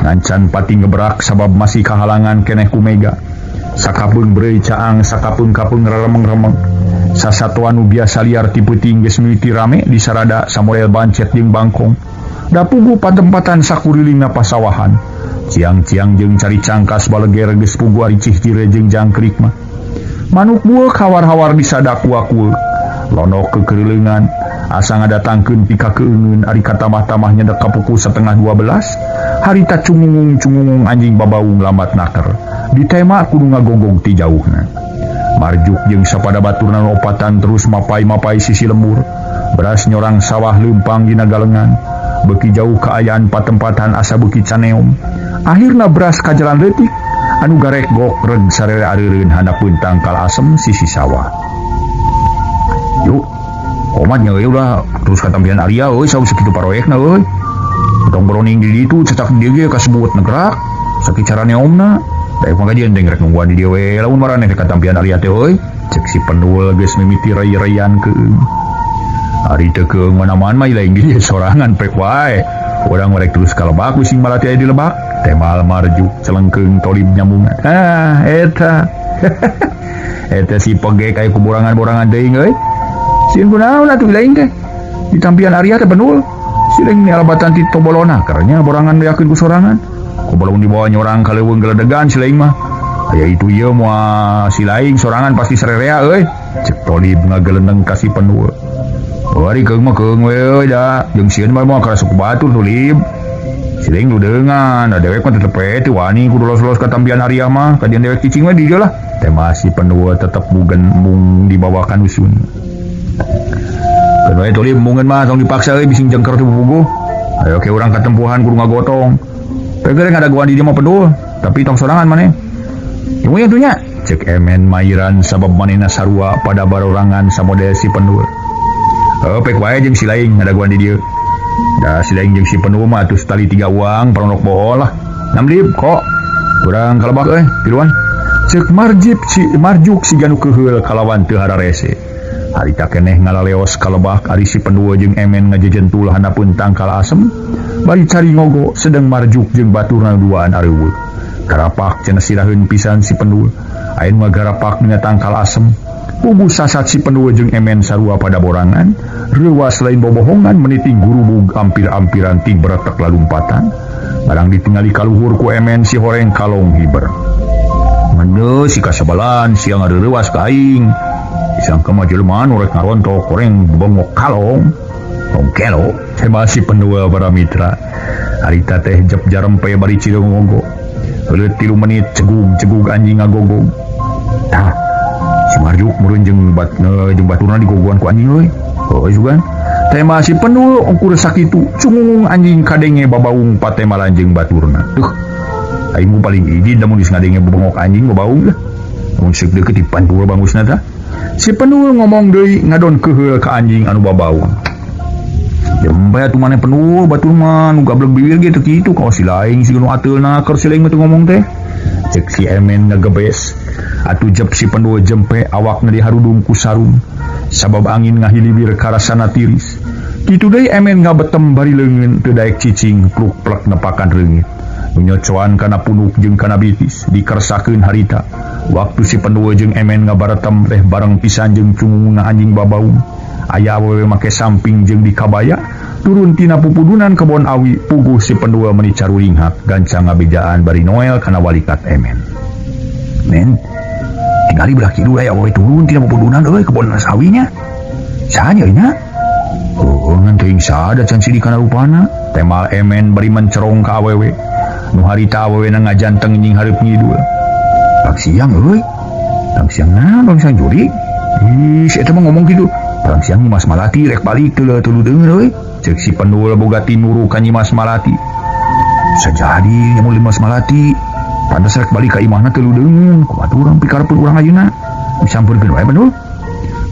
ngancan pati ngebrak sabab masih kahalangan keneh ku Mega sakapeung breuy caang sakapeung-kapeung raremeng-remeng sasatoan nu biasa liar ti peuting geus mimiti rame di sarada samodel bancet jeung bangkong da pugu patempatan sakurilingna pasawahan ciang-ciang jeung cari cangkas baleger geus pugu ari cihcire jeung jangkrik mah manuk bueuh hawar-hawar di sadaku-aku lonok kekerileungan asa ngadatangkeun pika keungeun ari katamah-tamah nyedak ka pukul 11:30 harita cungungung anjing babaung lambat naker ditema kudu ngagonggong ti jauhna Marjuk jeung sapada baturna opatan terus mapai-mapai sisi lembur beras nyorang sawah leumpang dina galengan beuki jauh kaayaan patempatan asa beuki caneom akhirna beras ka jalan leutik anu garek gok reg sarere areureun handapeun tangkal asem sisi sawah yuk omat nya ulah terus katampian Arya euy saus sakitu paroyekna euy tong broning di ditu cecak dieu ge kasebut negrak sakitu carane omna daek mangadian dengrek nungguan di dieu we lamun maraneh katampian Arya teh euy cek si Pendul geus mimiti rai-raian keung ari teu keung manaman mah lain di sorangan pek wae orang mereka terus kalebak sing malati aya di lebak temal marjuk celengkeung tolib nyambungan eta eta si pege kayak kuburangan-burangan teuing euy sieun kunaon atuh lain teh di tampian Arya teh benul siling ni alabatan ti tobolona karena borangan yakeun ku sorangan kubolong di bawah nyorang kaleuweung geledegan siling mah aya itu ieu moal silaing sorangan pasti sarerea euy cek tolib ngagelendeng kasih penul bari keung mah keung we euy da jeung sieun mah moal karasup batur tolib siling ludeungan da dewek mah tetep teu wani kudu los-los ka tampian Arya mah kadian dewek cicing mah di dieu lah teh masih penul tetep bugan mung dibawakan usun. Kedua itu limbungan mah tong dipaksa euy bising jengker teu puguh. Ayo ke urang katempuhan kudu ngagotong. Pegere ngadaguan di dia mah pedul, tapi tong sorangan maneh. Ieu nya tunya cek emen mairan sabab manehna sarua pada barorangan samodel si pendul. Pek wae jeung si laing ngadaguan di dieu. Da si laing jeung si pendul mah atuh tali 3 uang paronok bohol lah. 6 lib kok. Urang kalebak euy, piluan. Cek marjuk si ganu keheul kalawan teu hararese. Harita keneh ngalaleos kalebak ari si pendua jeung emen ngajejentul handapun tangkal asem bari cari ngogo sedang marjuk jeung baturna duaan areuweuk karapak cenah siraheun pisan si pendua ayeuna mah garapak dina tangkal asem puguh sasat si pendua jeung emen sarua pada borangan reuwas lain bobohongan meniti gurubug ampir-ampiran ti beretek lalumpatan barang ditingali kaluhur ku emen si horeng kalong hiber mende si kasabalan siang ngareurewas ka aing isang kemajelmaan urek ngarontok koreng bongok kalong tongkelo saya masih pendua para mitra harita teh jep jarempe bari cireu ngonggo heuleut 3 menit cegug anjing ngagogog tah si marjuk meureun jeung baturna digogoan ku anjing euy sugan teh masih pendua ongkur sakitu cungung anjing kadenge babaung patemalan jeung baturna aing paling izin da mun geus ngadenge bongok anjing babaung lah mun seuk deukeut dipantul bangusna tah si penul ngomong deui ngadon keheul ka anjing anu babaung. Jembe atuh maneh penul batur mah nu gablek bibir ge teu kitu ka si laing si nu ateulna keur si laing mah teu ngomong teh. Cek si emen ngagebes atuh jep si penul jempe awakna diharudung ku sarung sabab angin ngahilibir karasana tiris. Kitu deui emen ngabetem bari leungeun teu daek cicing pluk-plek nepakan reungit. Nyocoan kana punuk jeung kana bitis dikersakeun harita. Waktu si pendua jeung emen ngabaretem teh bareng pisan jeung cungungna anjing babaung aya awewe make samping jeung dikabaya turun tina pupudunan kebon awi puguh si pendua meuni caruring hak gancang ngabejaan bari noel kana walikat emen men tingali belah kidu aya awewe turun tina pupudunan euy kebon sawinya saha nya nya ngan teuing sada can sidi kana rupana temal emen bari mencerong ka awewe nu harita awewe na ngajanteng nying hareup ngidul siang euy tang siang naon siang juri si eta mah ngomong kitu tang siang Mas Malati rek balik teu deungeun euy cek si pendul boga tinuru ka Mas Malati sajadi mun Mas Malati pantes rek balik ka imahna teu deungeun kumaha urang pikarepeun urang ayeuna disampeurkeun wae pendul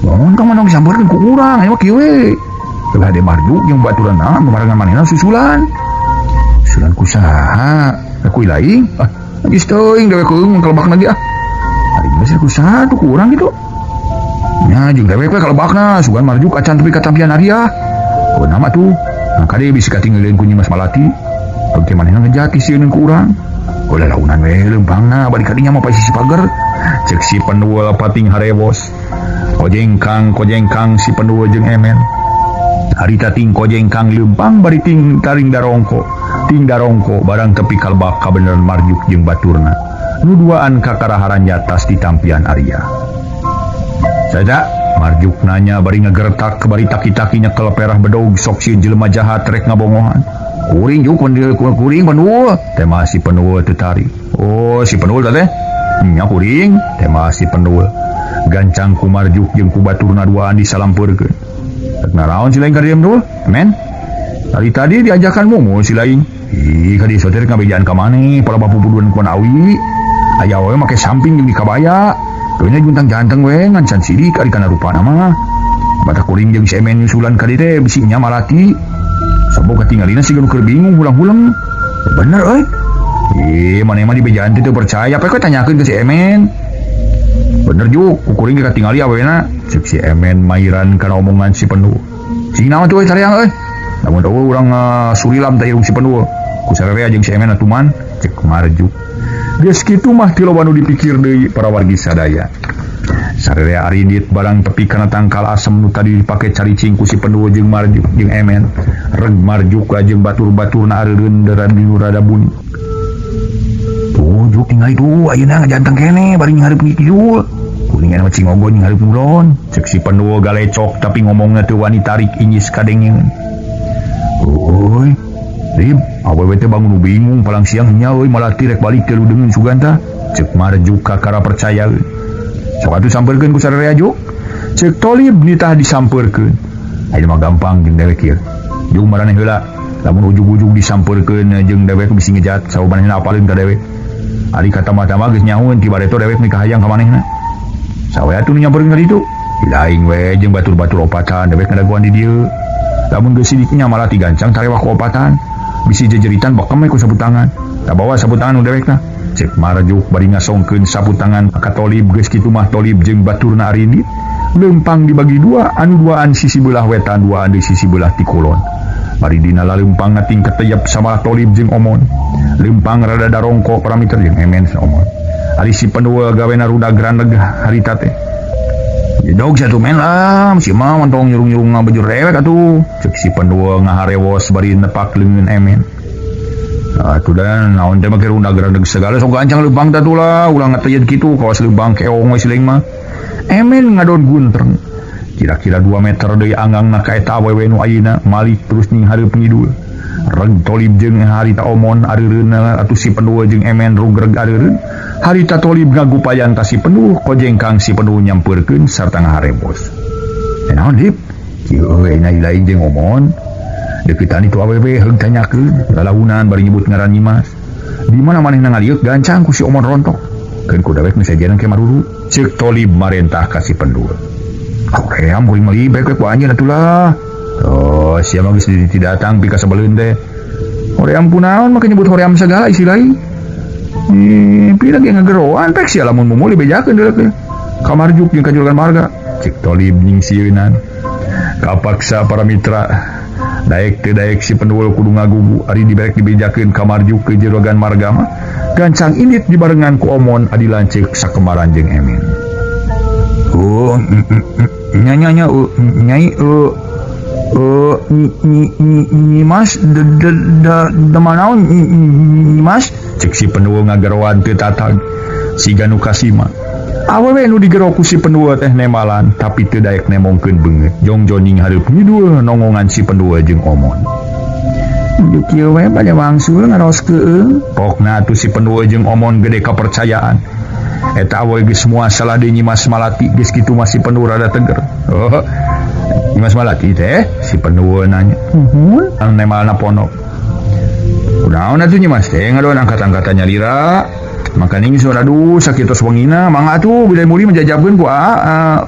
mohon ka manong disampeurkeun ku urang aya mah kieu we teu hade marjuk jeung baturanna marangan manehna susulan kusaha aku lain geus teuing dewek keung kalebak lagi ari geus ku satu kurang gitu nya jeung dewek we kalebakna sugan marjuk acan tepi ka tampian Arya nama tuh kade bisi katinggalin ku Mas Malati peuke manehna ngejati sieun ku urang ulah launan we leumpangna balik kadinya mah pasti pager cek si pendua pating harewos kojengkang si pendua jeung emen harita ting kojengkang leumpang bari ting taring darongko barang tepi kalbak kabeneran marjuk jeung baturna nu duaan kakaraharan nyatas di tampian Arya saja marjuk nanya bari ngagertak bari taki-taki nyekel perah bedog sok sieun jelema jahat rek ngabongohan kuring juk kuring penul teh masih penul teu tari oh si penul teh nya kuring teh masih penul gancang ku marjuk jeung ku baturna duaan disalampeurkeun rek naraon si lain ka dieu dul men tadi diajakan mumu si lain ih kadi soter ngabejaan ka maneh pala bapupuduan ku awi aya we make samping jeung dikabaya teunya juntang janteng we ngan can sidik ari kana rupana mah bata kuring jeung si emen nyusulan ka dieu teh bisi nya Malati sabab katinggalina si ganu keur bingung hulang-hulang bener euy maneh mah dibejaan teh teu percaya apa tanyakeun ke si emen bener juk kuring katingali awena cek si emen mairan kana omongan si penuh sing naon tuh tariang euy namun orang surilam tak si pendua kusararea jeung si emen atuman cek marjuk geus kitu mah ti loba nu dipikir deui para wargi sadaya. Sararea aridit barang tepi kana tangkal asem nu tadi dipake caricing ku si pendua jeung marjuk jeung emen reg marjuk jeung batur-baturna areureun deran dinu rada bunyi. Juk tinggal itu ayeuna ngajanteng kene bari ngarep kieu. Kuningan macing ogon ngarep mulon. Cek si pendua galecok tapi ngomongna teu wani tarik inyis kadengengan. Oi, Rib, awewe teh bangun bingung palang siang nya euy malah tirek balik teh lu dengan suganta. Cek marjuk kakara percaya. Sok atuh sampeurkeun ku sararea juk. Cek Tolib nitah disampeurkeun. Aya mah gampang jeung dewek ieu. Juk maraneh heula. Lamun ujug-ujug disampeurkeun jeung dewek bisi ngejat saobanehna apaleun ka dewek. Ari kata mata-mata geus nyahoeun ti bareto dewek nikah hayang ka manehna. Sawe atuh nu nyampeurkeun ka ditu. Laing we jeung batur-batur opatan dewek ngadaguan di dieu. Lamun geus sidiknya malah digancang tarewah ku opatan. Bisi jejeritan bakem we ku sabutangan. Tak bawa sabutangan nu dewekna. Cek marjuk bari ngasongkeun sabutangan ka Tolib geus kitu mah Tolib jeung baturna aridit leumpang dibagi dua, anu duaan sisi belah wetan, duaan di sisi belah ti kulon. Bari dina leumpang ngating keteyep sama Tolib jeung Omon. Leumpang rada darongko paramiter jeung emen Omon. Ari si pendua gawena rudag raneg harita teh. Jedog satu men lah, si mah mentong nyurung-nyurung ngabejur rewek atuh. Cek si pendua ngaharewos bari nepak leungeun emen. Atuh dan naon teh make rudag raneg segala sok gancang leumpang teh lah, ulang ngateuyeun kitu kawas leumpang keong we sileung mah. Emen ngadon guntreng. Kira-kira 2 meter deui anggangna ka eta awewe nu ayeuna malik terus ning hareup ngidul. Reg Tolib jeung harita Omon areureunna atuh si pendua jeung emen rugreg areureun. Harita Tolib ngagupayan ka si penduh kojengkang si penduh nyampeurkeun sarta ngaharebos. Naon Dip? Kieu we lain jeung Omon. Deukeutan itu awewe heug tanyakeun lalahunan bari nyebut ngaran Nyimas. Di mana manehna ngaliuk gancang ku si Omon rontok. Keun ku dewek misajeun ke maruru. Cek Tolib marentah ka si penduh. Hoream kuring melibek ku anjeun atulah. Oh, sia mah geus datang pika sabeleun teh. Hoream punaon make nyebut hoream segala isi lain. Pila ge ngageroan pek sia lamun mumuli bejakeun deuleuh. Kamarjuk jeung kajuragan marga. Cek Tolib nyingsieunan. Kapaksa para mitra. Daek teu daek si penduul kudu ngagugu ari diberek dibejakeun kamarjuk ke juragan marga mah. Gancang indit dibarengan ku Omon adi lancik sakemaran jeung emen. Oh, nyanya nyai Nyimas da manaon Nyimas cek si penduul ngageroan teu tatag siga nu kasima. Awewe nu digero ku si penduul teh nemalan tapi teu daek nemongkeun beungeut. Jongjoning hareup ngidul nongongan si penduul jeung Omon. Kieu we bade wangsul ngaroskeun. Pokna atuh si penduul jeung Omon gede kapercayaan. Eta awewe geus moal salah deui Nyimas Malati geus kitu masih penduul rada teger. Oh. Nyimas Malati teh si penduul nanya. Anu nemalna ponok. Kunaon atuh Nyimas teh ngadoan angkat-angkatannya lira. Maka ning sora aduh sakitos wengina mangga atuh bila muli menjajabkeun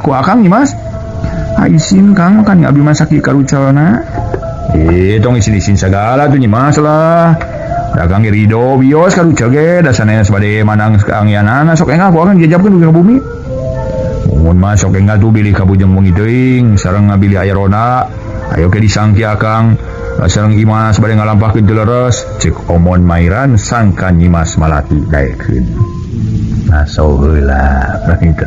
ku akang Nyimas. Isin Kang kan abdi masaki karucana. Tong isin-isin segala tuh Nyimas lah. Dagang Ridho bios karuca ge dasana sabade manang kaangyanana sok engah ku akang dijajabkeun ka bumi. Mun mah sok engah tuh bilih ka bujeng wengi teuing sareng ngabili aya ronda. Ayo ke disangki akang sareng Imas bade ngalampahkeun teu leres cek Omon Mairan sangka Nyimas Malati daekeun. Naso heula begitu.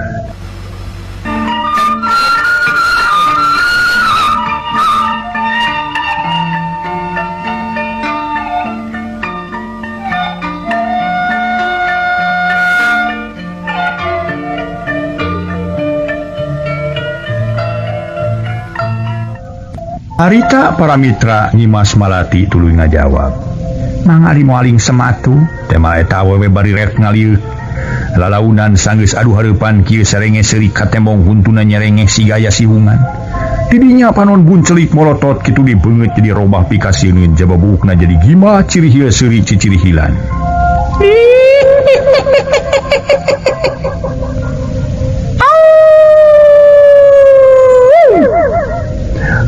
Harita para mitra Nyimas Malati tuluy ngajawab. Mang ari moaling sematu, tema eta awewe bari rek ngalieu. Lalaunan sanggeus adu hareupan kieu sarenge seuri katembong huntuna nyerenge si gaya sihungan. Tidinya panon buncelik molotot kitu dibeungeut jadi robah pikasieun jababukna jadi gima ciri hieu seuri ciciri hilan.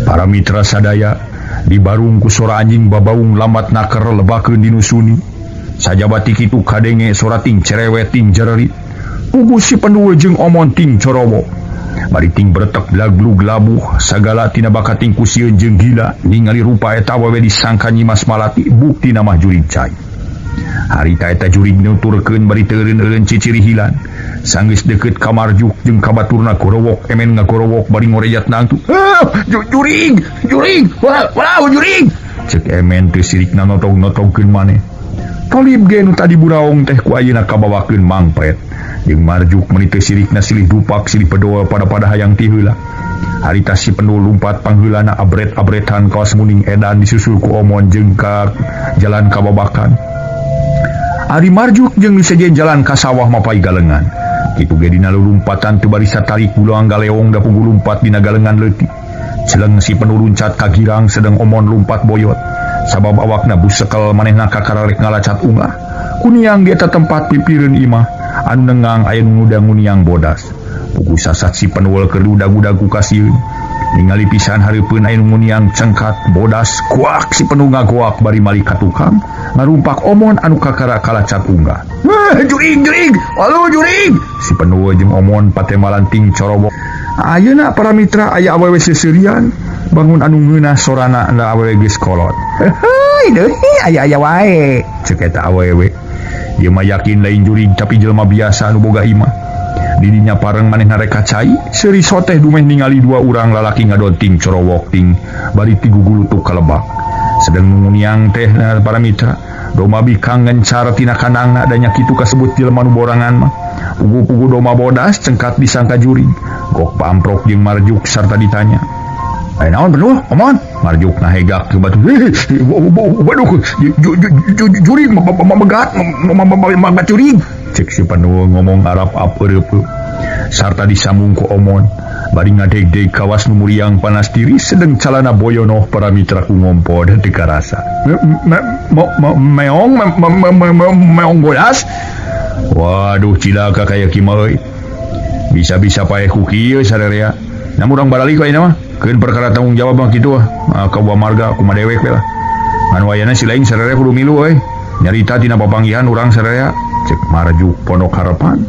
Para mitra sadaya dibarung ku sora anjing babaung lambat naker lebakeun dinu suni. Sajabati kitu kadenge sora ting cerewet ting jererit. Puguh si penduul jeung Omon ting corowo. Bariting beretek blaglu labuh sagala tina bakating kusieun jeung gila ningali rupa eta awewe disangka Nyimas Malati bukti nama jurig cai. Harita eta jurig nuturkeun bari teureun-eureun ciciri hilan. Sanggeus deukeut ka Marjuk jeung ka baturna gorowok emen ngagorowok bari ngorejat nangtu. Jurig! Walau jurig! Cek emen teu sirikna notog-notogkeun maneh. Talib ge nu tadi buraong teh ku ayeuna kabawakeun mangpret. Jeung Marjuk meuni teu sirikna silih dupak silih pedoa pada hayang ti heula. Harita si Penul lumpat pangheulana abret-abretan kaos muning edan disusul ku Omon jeung ka jalan kababakan. Ari Marjuk jeung disejen jalan ka sawah mapai galengan. Kitu ge dina lulumpatan teu bari satarik bulang galeong da pugu lumpat dina galengan leutik. Celeng si Penul luncat ka girang sedang Omon lumpat boyot. Sabab awakna busekel manehna ka kararek ngalacat ungah. Kuniang di eta tempat pipireun imah anu nengang aya nu ngudang uniang bodas. Pugu sasat si Penul keur udag-udag ku kasieun. Ningali pisan hareupeun aya nu nguniang cengkat bodas kuak si Penul ngagoak bari mali ka tukang ngarumpak Omon anu kakara kalacat unggah. Jurig! Halo jurig! Si Penul jeung Omon pate malanting corobok. Ayeuna para mitra aya awewe seserian bangun anu ngeunah sorana da awewe geus kolot. Heuy deui aya wae ceuk eta awewe. Ieu mah yakin lain jurig tapi jelema biasa anu boga imah. Di dinya pareng manehna rek kacai seuri soteh dumeh ningali dua urang lalaki ngadonting corowok ting bari ti gugulutuk kalebak. Sedang nunguniang teh para mitra doma bikang ngencar tina kandangna adanya kitu kasebut jelema nu borangan mah. Pugu-pugu doma bodas cengkat disangka jurig. Gok pamprok jeung Marjuk sarta ditanya. Naon Penul? Omon? Marjuk nahegak ke batu. Waduh, jurig megat jurig. Cek si Penul ngomong Arab apeureupeu. Sarta disambung ku Omon. Bari ngadeg-deg kawas nu muriang panas diri sedeng calana boyonoh para mitra ku ngompo dan teu karasa. Meong bodas? Waduh cilaka kaya kieu euy. Bisa-bisa paeh ku kieu sadarea. Namun urang baralik ka ayeuna mah. Keun perkara tanggung jawab mah kitu ka buah marga kumaha dewek we lah. Ngan wayana si lain sadarea kudu milu euy. Nyarita tina papanggihan urang sadarea. Cek Marjuk pondok harapan.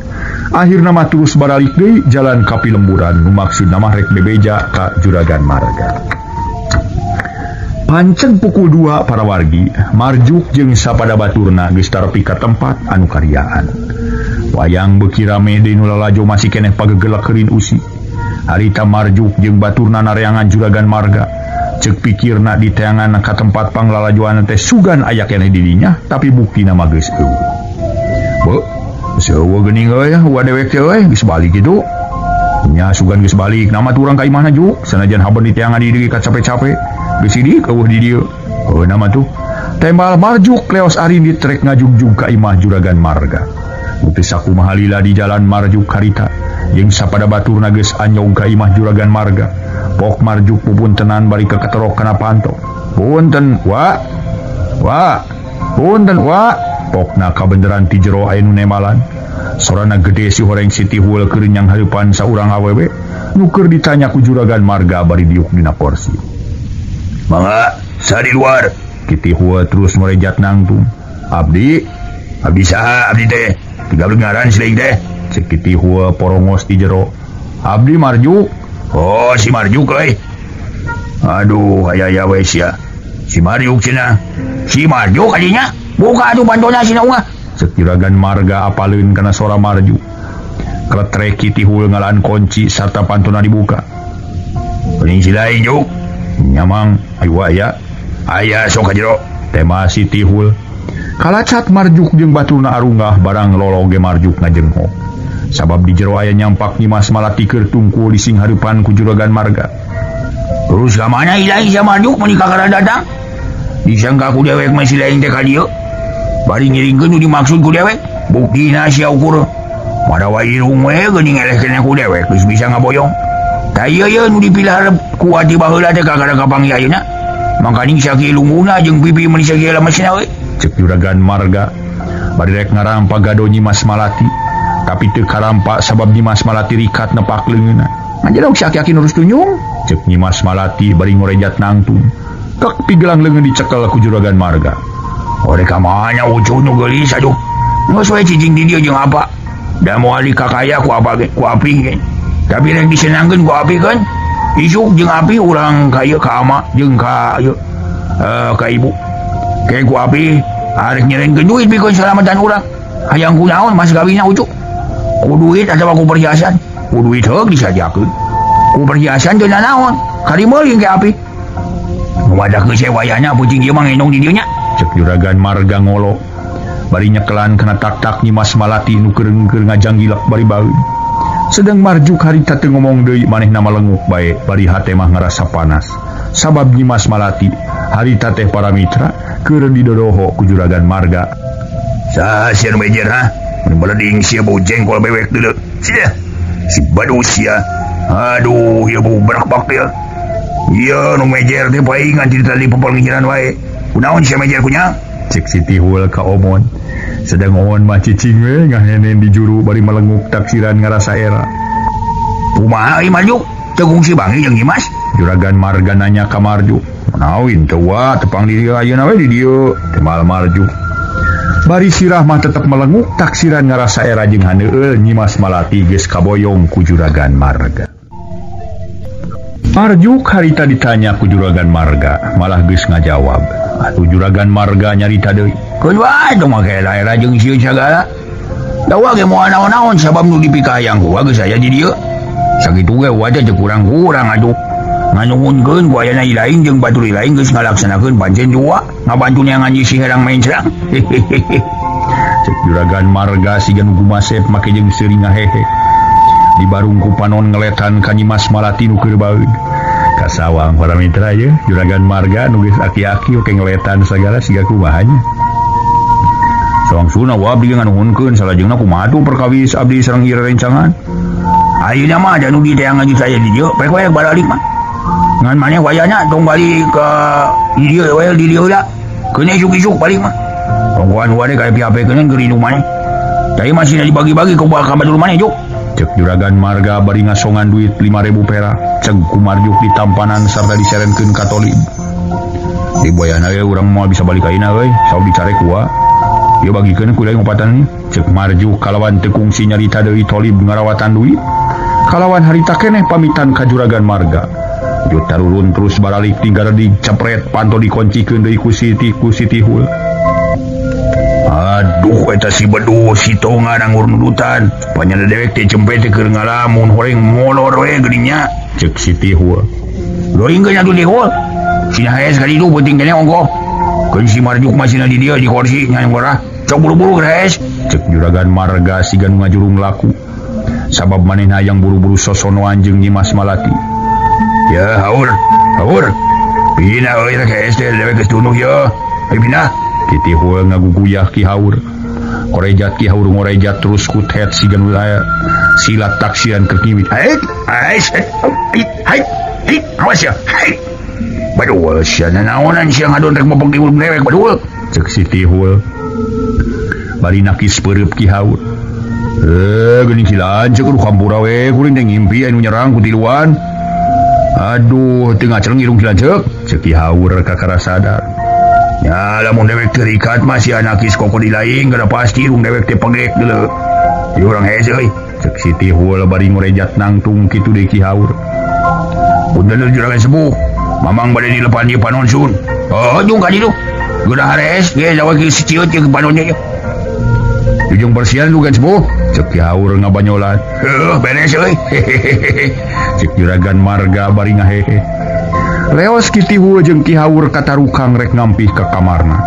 Akhirna mah terus baralik deui jalan ka Pilemburan nu maksudna mah rek bebeja ka Juragan Marga. Pancen pukul 2 para wargi, Marjuk jeung sapada baturna geus tarepi ka tempat anu karyaan. Wayang beuki rame deui nu lalajo masih keneh pagegelak keurin usi. Harita Marjuk jeung baturna nareangan Juragan Marga. Ceuk pikirna di teangan ka tempat panglalajoan teh sugan aya keneh di dinya, tapi buktina mah geus eueuh. Beuh, seueuh geuning euy wadewek teh euy geus balik kitu. Nya sugan geus balik, nama turang ka imahna ju, sanajan haber di teangan di dieu ka capek-capek. Geus sidik eueuh di dieu. Heuh nama tuh. Tembal Marjuk leos ari ditrek ngajugjug ka imah Juragan Marga. Teu sakumaha lila di jalan Marjuk harita. Jeung sapada baturna geus anyong ka imah Juragan Marga. Pok Marjuk pupuntenan bari ka katerok kana panto. Punten, wa. Punten, wa. Pokna kabenderan ti jero aya nu nemalan. Sorana gede si horeng Siti Hul keur nyang hareupan saurang awewe nu keur ditanya ku Juragan Marga bari diuk dina porsi. Mangga, sa di luar. Siti Hul terus merejat nangtung. Abdi saha abdi teh? Tiga ngaran sileung teh. Cek Siti Hul porongos di jero. Abdi Marjuk. Oh, si Marjuk euy. Aduh, aya we sia. Si Marjuk cenah. Si Marjuk adinya. Buka atuh pantona sina unggah. Cek Juragan Marga apaleun kana sora Marjuk. Kletrek Siti Hul ngalaan kunci sarta pantona dibuka. Kuning si lain juk. Nyamang ayo aya. Aya sok ka jero. Tema Siti Hul. Kalacat Marjuk jeung baturna arunggah barang lologe Marjuk ngajenghok. Sabab di jero aya nyampak Nyimas Malati keur tungkul di sing hareupan ku Juragan Marga. Terus ka mana ilahi si Marjuk mun kakara datang? Disangka ku dewek masih lain teh ka dieu. Bari ngiringkeun nu dimaksud ku dewek. Buktina sia ukur. Mada wae irung we geuning eleh keneh ku dewek geus bisa ngaboyong. Da ieu nu dipilih ku ati baheula teh kakara kapanggi ayeuna. Mangkaning saki lunguna jeung pipi meuni sagala masina we. Cek Juragan Marga. Bari rek ngarampa gado Nyimas Malati. Tapi teu karampa sabab Nyimas Malati rikat nepak leungeunna. Anjeun saki-aki nurus tunyung. Cek Nyimas Malati bari ngorejat nangtung. Kek pigelang leungeun dicekel ku Juragan Marga. Ore ka mana ucun nu geulis aduh. Geus we cicing di dieu jeung apa? Da moal dikakaya ku apa ge? Ku aping ge. tapi rek disenangkeun ku api kan isuk jeung api urang ka ieu ka ama jeung ka ieu ka ibu kayak ku api arek nyerenkeun duit pikeun salamatan urang hayang kunaon mas gawina ucuk ku duit atawa ku perhiasan ku duit heug disajakeun ku perhiasan teu nanaon kari meuling ke api wadah kesewayana pucing ieu mah ngenong di dieu nya cek Juragan Marga ngolo bari nyekelan kena tak-tak Nyimas Malati nu keur ngajanggilak bari baeud sedang marjuk harita teu ngomong deui manehna malenguk bae bari hate mah ngarasa panas sabab Nyimas Malati harita teh para mitra keur didodoho ku Juragan Marga saha sia mejer ha mun beleding sia bau jengkol bewek deuleu sia si badu sia aduh ieu bau berak-bak teh ieu nu mejer teh paingan ti tadi pepelingiran wae kunaon sia mejer kunya cek Siti Hul ka Omon sedang Omon mah cicing we ngahenen di juru bari melenguk taksiran ngarasa era kumaha ieu Marjuk teu kungsi bangi jeung Nyimas Juragan Marga nanya ka Marjuk naon teu wa tepang di dieu ayeuna we di dieu teu mal Marjuk bari sirah mah tetep melenguk taksiran ngarasa era jeung haneueul Nyimas Malati geus kaboyong ku Juragan Marga Marjuk harita ditanya ku Juragan Marga malah geus ngajawab atuh Juragan Marga nyarita deui keun wae tong make daerah jeung sieun sagala dawa ge moal naon-naon sabab nu dipikayang ku geus aya di dieu sakitu ge wae teh kurang-kurang atuh nganuhunkeun ku aya lain jeung batur lain geus ngalaksanakeun pancen dua ngabantu neangan si herang main serang cek Juragan Marga siga nu gumasep make jeung seuring ngahehe di barungku panon ngeletan ka Nyimas Malati nu keur baeud kasawang para mitra ye Juragan Marga nu geus aki-aki oke ngeletan sagala siga kumaha nya sawangsuna wa abdi nganuhunkeun salajengna kumaha tuh perkawis abdi sareng ieu rencangan ayeuna mah anu di teh ngaju saya di dieu pek wae balik mah ngan maneh wayana tong balik ke di dieu wae di dieu da keun isuk-isuk balik mah tonggoan wae ka piapekeun geuring maneh tapi masih dibagi-bagi ke batur maneh juk cek Juragan Marga bari ngasongan duit 5.000 perak ceg ku Marjuk ditampanan sarta diserenkeun ka Tolib di boyana we urang moal bisa balik ka ina euy saur dicarek wa ieu bagikeun ku lain ngopatan cek Marjuk kalawan teu kungsi nyarita deui Tolib ngarawatan duit kalawan harita keneh pamitan ka Juragan Marga Jut tarurun terus baralik tinggal dicepret panto dikoncikeun deui ku Siti Hul aduh eta si bedu si tonga nanggur nudutan panyana dewek teh cempe teh keur ngalamun horeng molor we geudinya cek Siti Hul loing geus atuh di hul sina haes kali itu penting keneh ongko keun si Marjuk mah sina di dieu di kursi nya ngorah cok buru-buru haes cek Juragan Marga siga nu ngajurung laku sabab manehna yang buru-buru sosonoan jeung Nyimas Malati ya haur pina euy rek haes teh dewek geus tunuh ya pina Siti Hul ngaguguyah Ki Haur korejat Ki Haur ngorejat terus kutet siga nu aya silat taksiran keur kiwit hai awas ya hai baduh sia naonan sia ngadon rek mopong di ulun dewek baduh cek Siti Hul bari nakis peureub Ki Haur geuning silan cek kampura we kuring teh ngimpi anu nyerang ku tiluan aduh teu ngaceleng irung silan cek Ki Haur kakara sadar ya lamun dewek terikat masih anakis kokodil lain kada pasti rung dewek teh pegek deuleu ieu urang hese euy cek Siti Hul bari ngorejat nangtung kitu deui Ki Haur punten juragan sepuh mamang bade dilepan di panon sun jeung ka ditu geura hares ge jawa ki siciut jeung panonnya ujung bersihan lu kan sepuh cek Ki Haur ngabanyolan beres euy cek Juragan Marga bari ngahehe leos Siti Hul jeung Ki Haur katarukang rek ngampih ka kamarna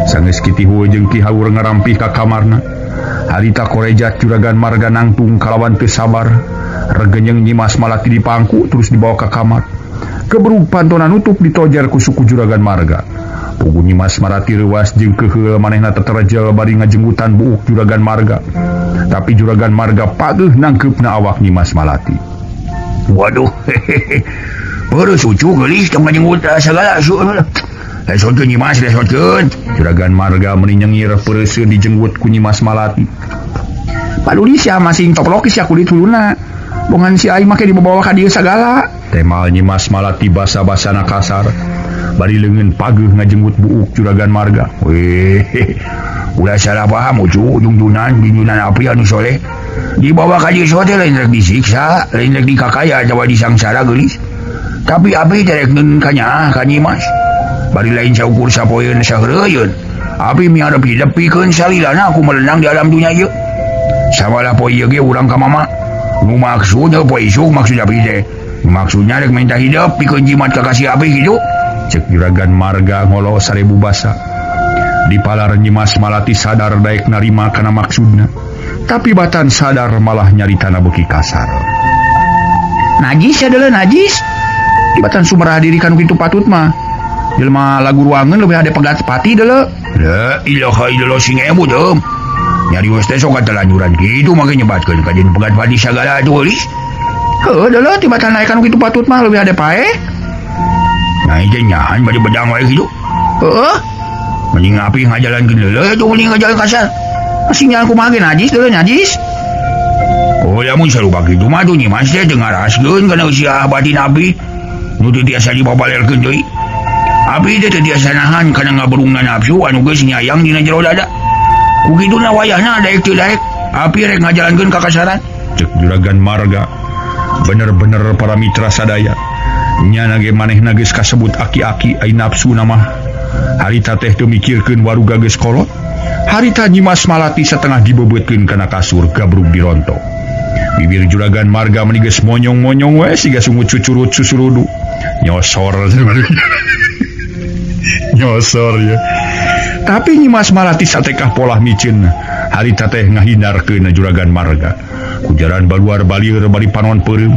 sanggeus Siti Hul jeung Ki Haur ngarampih ka kamarna harita korejat Juragan Marga nangtung kalawan teu sabar regenyeng Nyimas Malati dipangku terus dibawa ka kamar keburu pantona nutup ditojar ku suku Juragan Marga pugu Nyimas Malati reuas jeung keheul manehna teterejel bari ngajenggutan buuk Juragan Marga tapi Juragan Marga pageuh nangkeupna awak Nyimas Malati waduh Baru sucu gelis tong ngajenggut sagala suun. Lesotkeun Nyimas lesotkeun. Juragan Marga meninyengir peureuseuh dijenggut ku Nyimas Malati. Paduli sia masing toplokis ya kulit huluna. Bongan si aing make dibawa ka dieu sagala. Temal Nyimas Malati basa-basana kasar. Bari leungeun pageuh ngajenggut buuk Juragan Marga. Weh. ulah salah paham ucu junjunan api anu soleh dibawa ka dieu teh lain rek disiksa lain rek dikakaya jawa disangsara geulis tapi api terek neun kanya ka Nyimas bari lain saukur sapoeun sahreuyeun api miarep hidepikeun salilana aku melenang di alam dunia ieu sabalah poe ieu ge urang ka mama nu maksudnya poe isuk maksud api teh maksudnya rek minta hidup pikeun jimat kakasih api gitu cek Juragan Marga ngolo 1000 basa. Dipalar Nyimas Malati sadar daek narima kana maksudna, tapi batan sadar malah nyaritana beuki kasar. Najis adalah najis. Di batan sumberah diri kanu kitu patut mah. Jelema lagu ruangan lebih ada pegat pati deuleu. La ilaha illallah sing emu deum. Nyari wes teh sok katalanjuran kitu make nyebatkeun kajen pegat pati sagala tulis. Heuh deuleu ti batan naik kanu kitu patut mah lebih ada pae. Nah ieu nyahan bade bedang wae kitu. Heuh. Mending api ngajalankeun leuleuh atuh mending ngajalan kasar. Masih nyang kumaha ge najis deuleu najis. Oh lamun sarupa kitu mah tuh Nyimas teh teu ngaraskeun kana usia batin api. Nu teu tiasa dibabalelkeun deui. Api teh teu tiasa nahan kana ngaberungna nafsu anu geus nyayang dina jero dada. Ku kituna wayahna daek teu daek api rek ngajalankeun kakasaran. Cek Juragan Marga. Bener-bener para mitra sadaya. Nya nage manehna geus kasebut aki-aki ai nafsu mah. Harita teh teu mikirkeun waruga geus kolot. Harita Nyimas Malati setengah dibebeutkeun kana kasur gabrug dironto. Bibir Juragan Marga meni geus monyong-monyong we siga sungut cucurut susurudu. Nyosor. Nyosor ya. Tapi Nyimas Malati satekah polah miceun. Harita teh ngahindarkeun Juragan Marga. Kujaran baluar balieur bari panon peureum.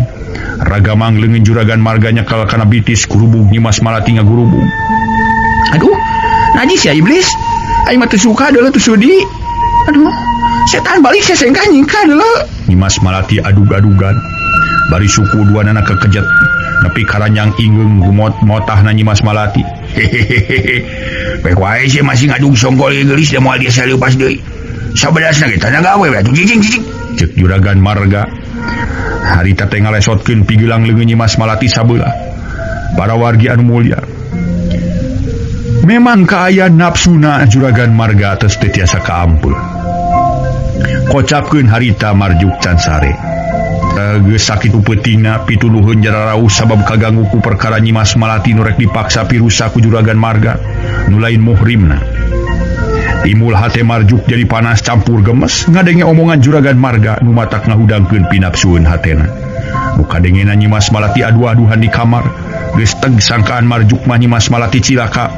Ragamang leungeun Juragan Marga nyekal kana bitis kurubung Nyimas Malati ngagurubung. Aduh, najis ya iblis. Aing mah teu suka deuleu teu sudi. Aduh, setan balik sesengkah nyingka deuleu. Nyimas Malati adug-adugan. Bari suku duanana kekejet nepi karanjang ingeung gumot-motahna Nyimas Malati. Hehehe. Baik wae sih masih ngadug songkol geulis da moal dia saleupas deui. Sabelasna ge tanaga we atuh cicing-cicing. Cek Juragan Marga. Harita teh ngalesotkeun pigelang leungeun Nyimas Malati sabeula. Para wargi anu mulya. Memang kaayaan nafsuna Juragan Marga atas tetiasa kaampul. Kocapkeun Harita marjuk can sare. Geus sakitu peutingna pituluheun jararauh sabab kaganggu ku perkara Nyimas Malati nu rek dipaksa pirusa ku Juragan Marga nu lain muhrimna. Timbul hate marjuk jadi panas campur gemes ngadenge omongan Juragan Marga nu matak ngahudangkeun pinapsueun hatena. Nu kadengena Nyimas Malati aduh-aduhan di kamar geus teg sangkaan marjuk mah Nyimas Malati cilaka.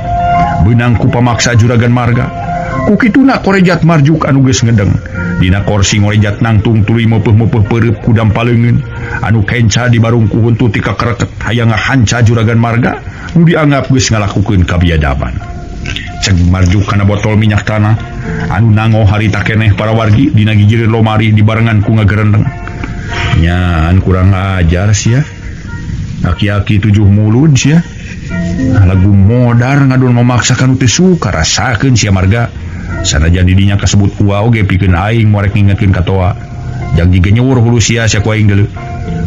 Beunang ku pamaksa Juragan Marga. Ku kituna korejat marjuk anu geus ngedeng. Dina korsi ngorejat nangtung tuluy meupeuh-meupeuh peureub ku dampaleungeun anu kenca di barung ku huntu ti kakereket hayang ngahanca Juragan Marga nu dianggap geus ngalakukeun kabiadaban. Cek marjuk kana botol minyak tanah anu nango harita keneh para wargi dina gigireun lomari dibarengan ku ngagerendeng. Nyaan kurang ajar sia. Aki-aki 7 mulut sia. Lagu modar ngadon memaksakan teu suka rasakeun sia Marga. Sanajan didinya kasebut ua oge pikeun aing morek ngingetkeun katoa. Jang jiga nyeuwur hulu sia ku aing deuleu.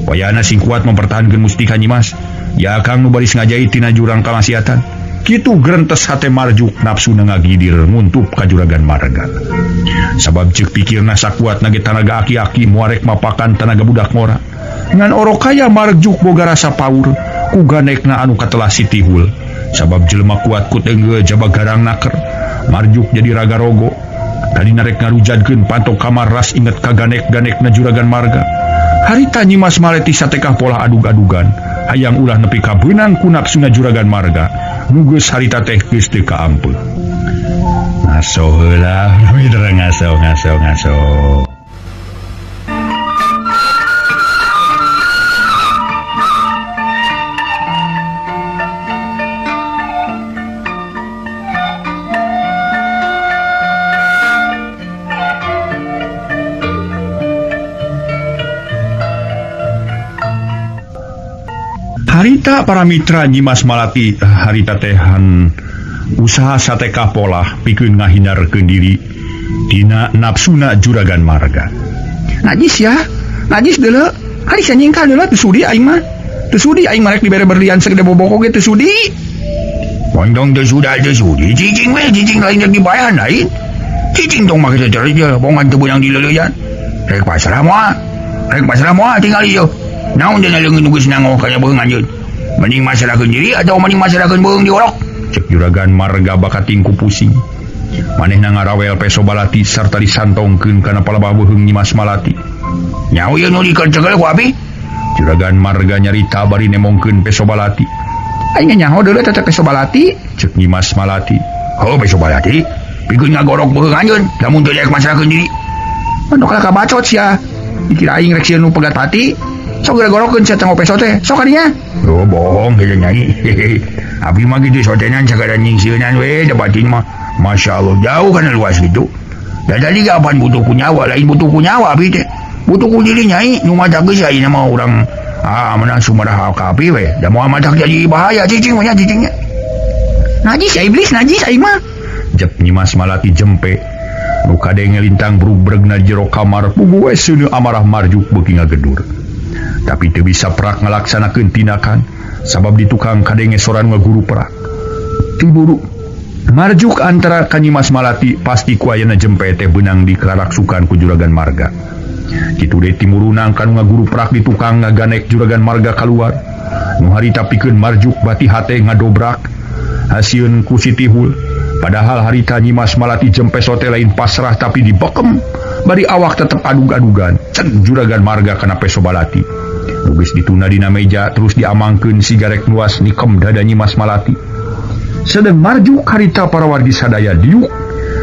Wayahna sing kuat mempertahankeun mustika Nyimas. Ya Kang nu baris ngajait tina jurang kamasiatan. Kitu grentes hate marjuk nafsuna ngagidir nguntup ka Juragan Marga. Sabab ceuk pikirna sakuatna ge tanaga aki-aki muarek mapakan tanaga budak ngora. Ngan orokaya marjuk boga rasa paur ku ganekna anu katelah sitihul. Sabab jelema kuat ku teunggeu jaba garang naker. Marjuk jadi raga rogo. Tadi narek ngarujadkeun pantok kamar ras inget ka ganek-ganekna Juragan Marga. Harita Nyimas Malati satekah pola adug-adugan hayang ulah nepi ka beunang ku nafsuna Juragan Marga. Nu geus harita teh geus teu kaampeu. Ngaso heula, mitra ngaso. Harita para mitra Nyimas Malati harita tehan usaha satekah pola pikeun ngahindarkeun diri dina nafsuna Juragan Marga. Najis ya, najis deuleu. Ari nyingka deuleu teu sudi aing mah. Teu sudi aing marek dibere berlian segede boboko ge teu sudi. Pondong teu sudi cicing we cicing lain jadi bayan lain. Cicing dong make aja bongan teu beunang di leuleyan. Rek pasrah moal. Tinggal ieu. Naon dina leungeun geus nango kaya beung anjeun. Mending masalahkeun diri atau mending masalahkeun beung diolok. Cek Juragan Marga bakat tingku pusing. Manehna ngarawel Peso Balati sarta disantongkeun kana palebah beung Nyimas Malati. Nyau ieu nu dikencegel ku abi. Juragan Marga nyarita bari nemongkeun Peso Balati. Aing nyaho deuleu tetep Peso Balati. Cek Nyimas Malati. Heuh Peso Balati. Pikeun ngagorok beung anjeun lamun teu daek masalahkeun diri. Anu kakak bacot sia. Dikira aing rek sieun nu pegat pati. Sok gorokkeun sia tanggo Peso teh. Sok adinya. Oh bohong kieu Nyai. Abi mah kitu sotenan sakada nyingsieunan we da batin mah. Masya Allah jauh kana luas gitu. Dan tadi kapan butuh ku nyawa lain butuh ku nyawa abi teh. Butuh ku diri Nyai nu matak geus ayeuna mah urang menang sumaraha ka api we. Da moal matak jadi bahaya cicingnya. Najis ya iblis najis aing mah. Jep Nyimas Malati jempe. Nu kadenge lintang brubregna jero kamar pugu we seuneu amarah marjuk beuki ngagedur. Tapi teu bisa perak ngalaksanakeun tindakan sabab di tukang kadenge soran ngaguru perak. Tiburu marjuk antara ka Nyimas Malati pasti ku ayeuna jempe teh beunang dikaraksukan ku Juragan Marga. Kitu deui timuruna kanu ngaguru perak di tukang ngaganek Juragan Marga kaluar. Nu harita pikeun marjuk bati hate ngadobrak hasieun ku Sitihul. Padahal harita Nyimas Malati jempe sote lain pasrah tapi dibekem. Bari awak tetep adug-adugan. Cek Juragan Marga kana Peso Balati. Geus dituna dina meja terus diamangkeun sigarek luas nikem dada Nyimas Malati. Sedang marjuk harita para wargi sadaya diuk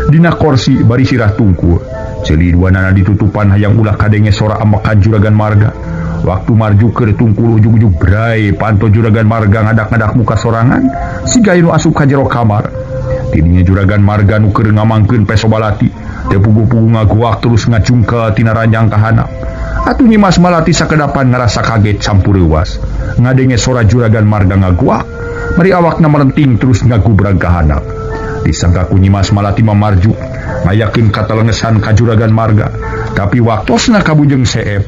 dina kursi bari sirah tungkur. Celiduanana ditutupan hayang ulah kadenge sora amakan Juragan Marga. Waktu marjuk keur tungkul ujug-ujug brai panto Juragan Marga ngadak-ngadak muka sorangan siga nu asup ka jero kamar. Tidinya Juragan Marga nu keur ngamangkeun Peso Balati teu pugu-pugu ngaguak terus ngacungkel tina ranjang kahanap. Atuh Nyimas Malati sakedapan ngarasa kaget campur leuwas ngadenge sora Juragan Marga ngaguak mari awakna melenting terus ngagubrag kahanap. Disangka ku Nyimas Malati mamarjuk ngayakeun katalengesan ka Juragan Marga tapi waktosna kabujeng seep